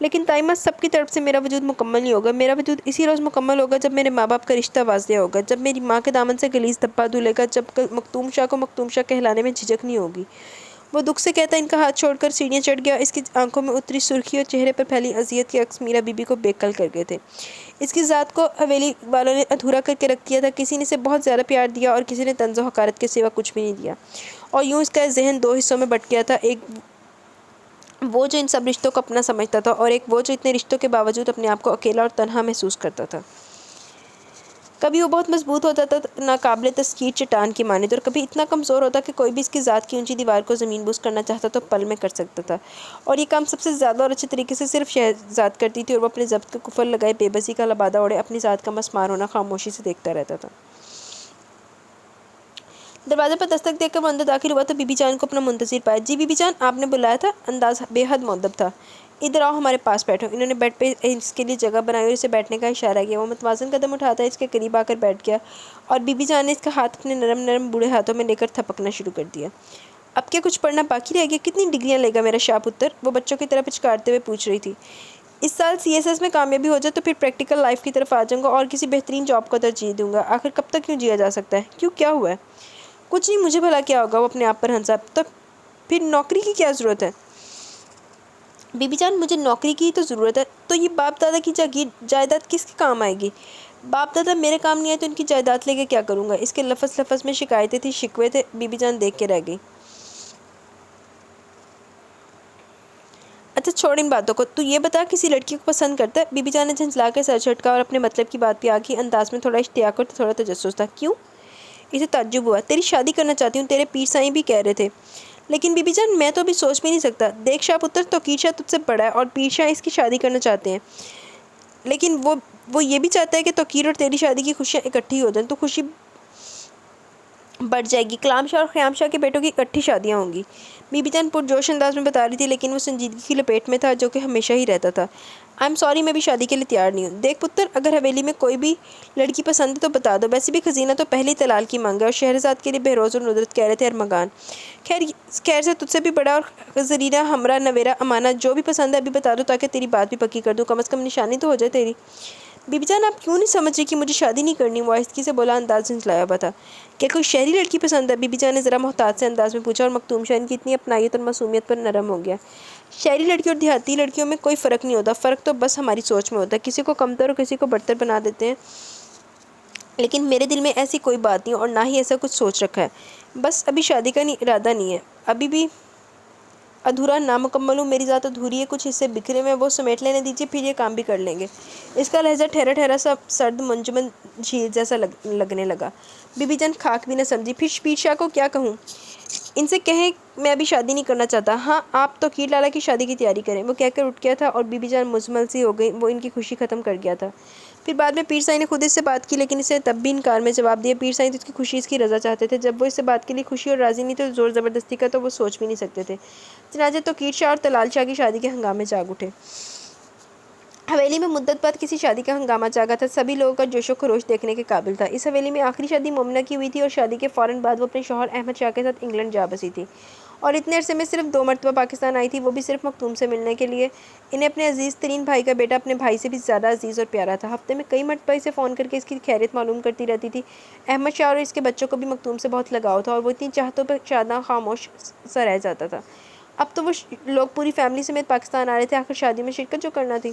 لیکن تائی ماں, سب کی طرف سے میرا وجود مکمل نہیں ہوگا. میرا وجود اسی روز مکمل ہوگا جب میرے ماں باپ کا رشتہ واضح ہوگا, جب میری ماں کے دامن سے غلیظ دھبا دھلے گا, جب مکتوم شاہ کو مکتوم شاہ کہلانے میں جھجک نہیں ہوگی. وہ دکھ سے کہتا ان کا ہاتھ چھوڑ کر سیڑھیاں چڑھ گیا. اس کی آنکھوں میں اتری سرخی اور چہرے پر پھیلی اذیت کے عکس میرا بی بی کو بے کل کر گئے تھے. اس کی ذات کو حویلی والوں نے ادھورا کر کے رکھ دیا تھا. کسی نے اسے بہت زیادہ پیار دیا اور کسی نے طنز و حقارت کے سوا کچھ بھی نہیں دیا, اور یوں اس کا ذہن دو حصوں میں بٹ گیا تھا. ایک وہ جو ان سب رشتوں کو اپنا سمجھتا تھا, اور ایک وہ جو اتنے رشتوں کے باوجود اپنے آپ کو اکیلا اور تنہا محسوس کرتا تھا. کبھی وہ بہت مضبوط ہوتا تھا, ناقابل تسخیر چٹان کی مانند, اور کبھی اتنا کمزور ہوتا کہ کوئی بھی اس کی ذات کی اونچی دیوار کو زمین بوس کرنا چاہتا تو پل میں کر سکتا تھا. اور یہ کام سب سے زیادہ اور اچھے طریقے سے صرف شہزاد کرتی تھی, اور وہ اپنے ضبط کا کفر لگائے بے بسی کا لبادہ اوڑھے اپنی ذات کا مسمار ہونا خاموشی سے دیکھتا رہتا تھا. دروازے پر دستک دے کر وہ اندر داخل ہوا تو بی بی جان کو اپنا منتظر پایا. جی بی بی جان, آپ نے بلایا تھا؟ انداز بے حد مؤدب تھا. ادھر آؤ, ہمارے پاس بیٹھو. انہوں نے بیڈ پہ اس کے لیے جگہ بنائی اور اسے بیٹھنے کا اشارہ کیا. وہ متوازن قدم اٹھاتا اس کے قریب آ کر بیٹھ گیا, اور بی بی جان نے اس کا ہاتھ اپنے نرم نرم بوڑھے ہاتھوں میں لے کر تھپکنا شروع کر دیا. اب کیا کچھ پڑھنا باقی رہ گیا؟ کتنی ڈگریاں لے گا میرا شاہ پتر؟ وہ بچوں کی طرح پچکارتے ہوئے پوچھ رہی تھی. اس سال سی ایس ایس میں کامیابی ہو جائے تو پھر پریکٹیکل لائف کی طرف آ جاؤں گا, اور کسی بہترین جاب کو ترجیح دوں گا. آخر کب تک کیوں جیا جا سکتا ہے؟ کیوں, کیا ہوا ہے؟ کچھ نہیں, مجھے بھلا کیا ہوگا. وہ اپنے آپ پر ہنسا. تو پھر نوکری کی کیا ضرورت ہے؟ بی بی جان, مجھے نوکری کی تو ضرورت ہے. تو یہ باپ دادا کی جائیداد کس کے کام آئے گی؟ باپ دادا میرے کام نہیں آئے تو ان کی جائیداد لے کے کیا کروں گا؟ اس کے لفظ لفظ میں شکایتیں تھیں, شکوے تھے. بی بی جان دیکھ کے رہ گئی. اچھا چھوڑ ان باتوں کو, تو یہ بتا کسی لڑکی کو پسند کرتا ہے؟ بی بی جان نے جھنجھلا کے سر جھٹکا اور اپنے مطلب کی بات پہ آگی. انداز میں تھوڑا اشتیاق اور تھوڑا تجسس تھا. کیوں؟ اسے تعجب ہوا. تیری شادی کرنا چاہتی ہوں, تیرے پیر سائیں بھی کہہ رہے تھے. لیکن بی بی جان, میں تو ابھی سوچ بھی نہیں سکتا. دیکھ شاہ پتر, توقیر شاہ تجھ سے بڑا ہے, اور پیر شاہ اس کی شادی کرنا چاہتے ہیں. لیکن وہ یہ بھی چاہتا ہے کہ توقیر اور تیری شادی کی خوشیاں اکٹھی ہو جائیں, تو خوشی بڑھ جائے گی. کلام شاہ اور خیام شاہ کے بیٹوں کی اکٹھی شادیاں ہوں گی. بی بی جان پرجوش انداز میں بتا رہی تھی, لیکن وہ سنجیدگی کی لپیٹ میں تھا جو کہ ہمیشہ ہی رہتا تھا. آئی ایم سوری, میں بھی شادی کے لیے تیار نہیں ہوں. دیکھ پتر, اگر حویلی میں کوئی بھی لڑکی پسند ہے تو بتا دو. ویسے بھی خزینہ تو پہلے ہی طلال کی مانگ ہے, اور شہرزاد کے لیے بہروز اور ندرت کہہ رہے تھے ارمغان. خیر سے تجھ سے بھی بڑا اور زرینہ ہمراہ نویرہ امانہ جو بھی پسند ہے ابھی بتا دو, تاکہ تیری بات بھی پکی کر دوں. کم از کم نشانی تو ہو جائے تیری. بی بی جان, آپ کیوں نہیں سمجھ رہی کہ مجھے شادی نہیں کرنی؟ وہ آہستگی سے بولا, انداز جھنجھلایا ہوا تھا. کیا کوئی شہری لڑکی پسند ہے؟ بی بی جان نے ذرا محتاط سے انداز میں پوچھا, اور مکتوم شاہ کی اتنی اپنائیت اور معصومیت پر نرم ہو گیا. شہری لڑکی اور دیہاتی لڑکیوں میں کوئی فرق نہیں ہوتا. فرق تو بس ہماری سوچ میں ہوتا ہے. کسی کو کمتر اور کسی کو برتر بنا دیتے ہیں. لیکن میرے دل میں ایسی کوئی بات نہیں, اور نہ ہی ایسا کچھ سوچ رکھا ہے. بس ابھی شادی کا ارادہ نہیں ہے. ابھی بھی ادھورا نامکمل ہوں. میری ذات ادھوری ہے, کچھ حصے بکھرے میں, وہ سمیٹ لینے دیجیے, پھر یہ کام بھی کر لیں گے. اس کا لہجہ ٹھہرا ٹھہرا سا سرد منجمد جھیل جیسا لگنے لگا. بی بی جان کھاک بھی نہ سمجھی. پھر پیر شاہ کو کیا کہوں؟ ان سے کہیں میں ابھی شادی نہیں کرنا چاہتا. ہاں, آپ توقیر لالا کی شادی کی تیاری کریں. وہ کہہ کر اٹھ گیا تھا, اور بی بی جان مزمل سی ہو گئی. وہ ان کی خوشی ختم کر گیا تھا. پھر بعد میں پیر سائی نے خود اس سے بات کی, لیکن اسے تب بھی انکار میں جواب دیا. پیر سائی تو اس کی خوشی, اس کی رضا چاہتے تھے. جب وہ اس سے بات کے لیے خوشی اور راضی نہیں تو زور زبردستی کا تو وہ سوچ بھی نہیں سکتے تھے. چنانچہ توقیر شاہ اور طلال شاہ کی شادی کے ہنگامے جاگ اٹھے. حویلی میں مدت بعد کسی شادی کا ہنگامہ جاگا تھا. سبھی لوگوں کا جوش و خروش دیکھنے کے قابل تھا. اس حویلی میں آخری شادی مومنہ کی ہوئی تھی, اور شادی کے فوراً بعد وہ اپنے شوہر احمد شاہ کے ساتھ انگلینڈ جا بسی تھی, اور اتنے عرصے میں صرف 2 مرتبہ پاکستان آئی تھی, وہ بھی صرف مکتوم سے ملنے کے لیے. انہیں اپنے عزیز ترین بھائی کا بیٹا اپنے بھائی سے بھی زیادہ عزیز اور پیارا تھا. ہفتے میں کئی مرتبہ اسے فون کر کے اس کی خیریت معلوم کرتی رہتی تھی. احمد شاہ اور اس کے بچوں کو بھی مکتوم سے بہت لگاؤ تھا, اور وہ اتنی چاہتوں پہ شاداں خاموش سا رہ جاتا تھا. اب تو وہ لوگ پوری فیملی سمیت پاکستان آ رہے تھے. آخر شادی میں شرکت جو کرنا تھی.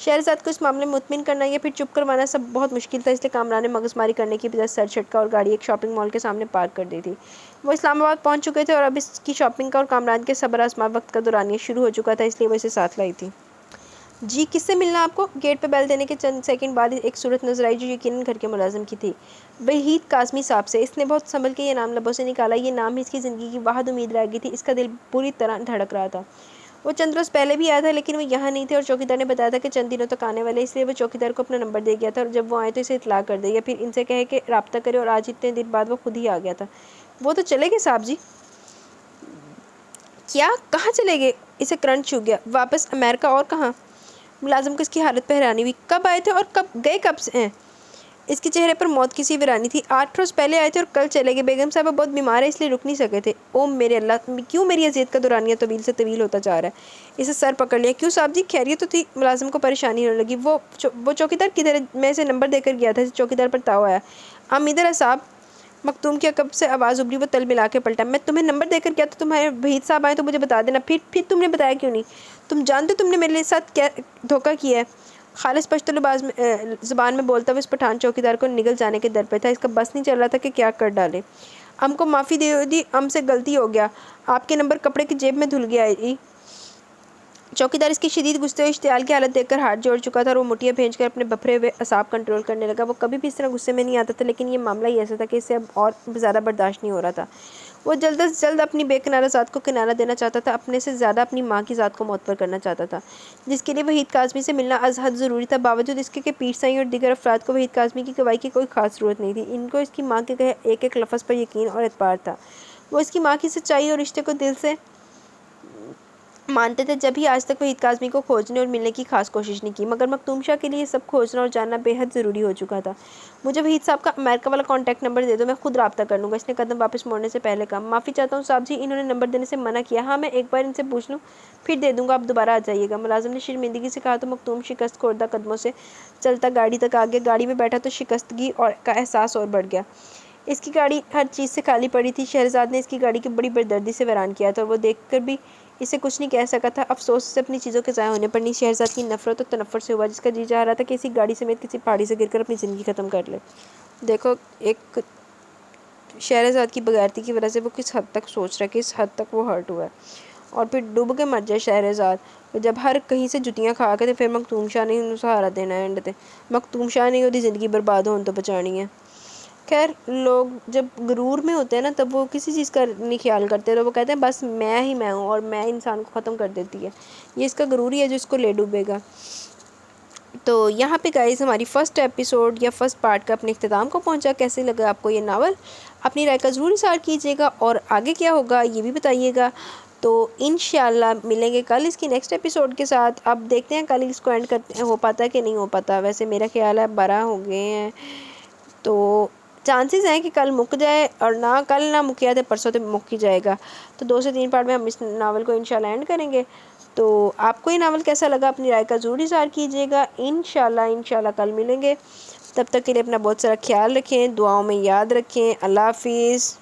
شہرزاد کو اس معاملے میں مطمئن کرنا یا پھر چپ کروانا سب بہت مشکل تھا، اس لیے کامران نے مغز ماری کرنے کی بجائے سر جھٹکا اور گاڑی ایک شاپنگ مال کے سامنے پارک کر دی تھی۔ وہ اسلام آباد پہنچ چکے تھے اور اب اس کی شاپنگ کا اور کامران کے صبر آزما وقت کا دورانیہ شروع ہو چکا تھا، اس لیے وہ اسے ساتھ لائی تھی۔ جی کس سے ملنا آپ کو؟ گیٹ پہ بیل دینے کے چند سیکنڈ بعد ایک صورت نظر آئی جو یقیناً گھر کے ملازم کی تھی، وحید کاظمی صاحب سے۔ اس نے بہت سنبھل کے یہ نام لبوں سے نکالا، یہ نام ہی اس کی زندگی کی واحد امید رہ گئی تھی۔ اس کا دل بری طرح دھڑک رہا تھا۔ وہ چند روز پہلے بھی آیا تھا لیکن وہ یہاں نہیں تھے اور چوکیدار نے بتایا تھا کہ چند دنوں تک آنے والے، اس لیے وہ چوکیدار کو اپنا نمبر دے گیا تھا اور جب وہ آئے تو اسے اطلاع کر دے یا پھر ان سے کہے کہ رابطہ کرے، اور آج اتنے دن بعد وہ خود ہی آ گیا تھا۔ وہ تو چلے گئے صاحب جی؟ کیا؟ کہاں چلے گئے؟ اسے کرنٹ چھو گیا۔ واپس امریکہ؟ اور کہاں؟ ملازم کو اس کی حالت پہ حیرانی ہوئی۔ کب آئے تھے اور کب گئے؟ کب سے ہیں؟ اس کے چہرے پر موت کی سی ویرانی تھی۔ 8 روز پہلے آئے تھے اور کل چلے گئے۔ بیگم صاحبہ بہت بیمار ہے اس لیے رک نہیں سکے تھے۔ او میرے اللہ، کیوں میری اذیت کا دورانیہ طویل سے طویل ہوتا جا رہا ہے؟ اسے سر پکڑ لیا۔ کیوں صاحب جی، خیریت تو تھی؟ ملازم کو پریشانی ہونے لگی۔ وہ چوکیدار کدھر ہے؟ میں اسے نمبر دے کر گیا تھا۔ چوکیدار پر تاؤ آیا۔ ادھر ہے صاحب۔ مختوم کی عقب سے آواز ابھری۔ وہ تل ملا کے پلٹا۔ میں تمہیں نمبر دے کر گیا تو تمہارے وحید صاحب آئے تو مجھے بتا دینا۔ پھر تم نے بتایا کیوں نہیں؟ تم جانتے تم نے میرے ساتھ کیا دھوکہ کیا ہے؟ خالص پشتو زبان میں بولتا ہوا اس پٹھان چوکیدار کو نگل جانے کے در پہ تھا۔ اس کا بس نہیں چل رہا تھا کہ کیا کر ڈالے۔ ہم کو معافی دے دی، ہم سے غلطی ہو گیا، آپ کے نمبر کپڑے کی جیب میں دھل گیا۔ چوکیدار اس کی شدید غصے اور اشتعال کی حالت دیکھ کر ہاتھ جوڑ چکا تھا اور وہ مٹھیاں بھینچ کر اپنے بپھرے ہوئے اعصاب کنٹرول کرنے لگا۔ وہ کبھی بھی اس طرح غصے میں نہیں آتا تھا لیکن یہ معاملہ ہی ایسا تھا کہ اسے اب اور زیادہ برداشت نہیں ہو رہا تھا۔ وہ جلد از جلد اپنی بے کنارہ ذات کو کنارہ دینا چاہتا تھا، اپنے سے زیادہ اپنی ماں کی ذات کو معتبر کرنا چاہتا تھا، جس کے لیے وحید کاظمی سے ملنا از حد ضروری تھا، باوجود اس کے کہ پیر سائیں اور دیگر افراد کو وحید کاظمی کی گواہی کی کوئی خاص ضرورت نہیں تھی۔ ان کو اس کی ماں کے کہے ایک ایک لفظ پر یقین اور اعتبار تھا۔ وہ اس کی ماں کی سچائی اور رشتے کو دل سے مانتے تھے، جب ہی آج تک وحید کاظمی کو کھوجنے اور ملنے کی خاص کوشش نہیں کی، مگر مختوم شاہ کے لیے یہ سب کھوجنا اور جاننا بے حد ضروری ہو چکا تھا۔ مجھے وحید صاحب کا امریکہ والا کانٹیکٹ نمبر دے دو، میں خود رابطہ کر لوں گا، اس نے قدم واپس موڑنے سے پہلے کہا۔ معافی چاہتا ہوں صاحب جی، انہوں نے نمبر دینے سے منع کیا۔ ہاں، میں ایک بار ان سے پوچھ لوں، پھر دے دوں گا، آپ دوبارہ آ جائیے گا، ملازم نے شرمندگی سے کہا تو مختوم شکست خوردہ قدموں سے چلتا گاڑی تک آ گیا۔ گاڑی میں بیٹھا تو شکستگی کا احساس اور بڑھ گیا۔ اس کی گاڑی ہر چیز سے خالی پڑی تھی۔ شہرزاد نے اس کی گاڑی کی بڑی بردردی سے ویران کیا تھا اور وہ دیکھ کر بھی اسے کچھ نہیں کہہ سکا تھا۔ افسوس سے اپنی چیزوں کے ضائع ہونے پر نہیں، شہرزاد کی نفرت اور تنفر سے ہوا، جس کا جی چاہ رہا تھا کہ اسی گاڑی سمیت کسی پہاڑی سے گر کر اپنی زندگی ختم کر لے۔ دیکھو ایک شہرزاد کی بغیرتی کی وجہ سے وہ کس حد تک سوچ رہا ہے، کس حد تک وہ ہرٹ ہوا ہے، اور پھر ڈوب کے مر جائے شہرزاد جب ہر کہیں سے جتیاں کھا کے پھر مختوم شاہ نے انہوں سہارا دینا ہے، اینڈ تے مختوم شاہ نے وہ زندگی برباد ہون تو بچانی ہے۔ خیر، لوگ جب غرور میں ہوتے ہیں نا تب وہ کسی چیز کا نہیں خیال کرتے، تو وہ کہتے ہیں بس میں ہی میں ہوں اور میں انسان کو ختم کر دیتی ہے۔ یہ اس کا غرور ہی ہے جو اس کو لے ڈوبے گا۔ تو یہاں پہ گائز ہماری فرسٹ ایپیسوڈ یا فرسٹ پارٹ کا اپنے اختتام کو پہنچا۔ کیسے لگا آپ کو یہ ناول؟ اپنی رائے کا ضرور اظہار کیجیے گا اور آگے کیا ہوگا یہ بھی بتائیے گا۔ تو انشاءاللہ ملیں گے کل اس کی نیکسٹ ایپیسوڈ کے ساتھ۔ اب دیکھتے ہیں کل اس کو اینڈ کرتے ہو پاتا ہے کہ نہیں ہو پاتا۔ ویسے میرا خیال ہے 12 ہو گئے ہیں تو چانسز ہیں کہ کل مک جائے، اور نہ کل نہ مکیا تو پرسوں تو مک ہی جائے گا۔ تو 2 سے 3 پارٹ میں ہم اس ناول کو انشاءاللہ اینڈ کریں گے۔ تو آپ کو یہ ناول کیسا لگا اپنی رائے کا ضرور اظہار کیجیے گا۔ انشاءاللہ کل ملیں گے۔ تب تک کے لیے اپنا بہت سارا خیال رکھیں، دعاؤں میں یاد رکھیں۔ اللہ حافظ۔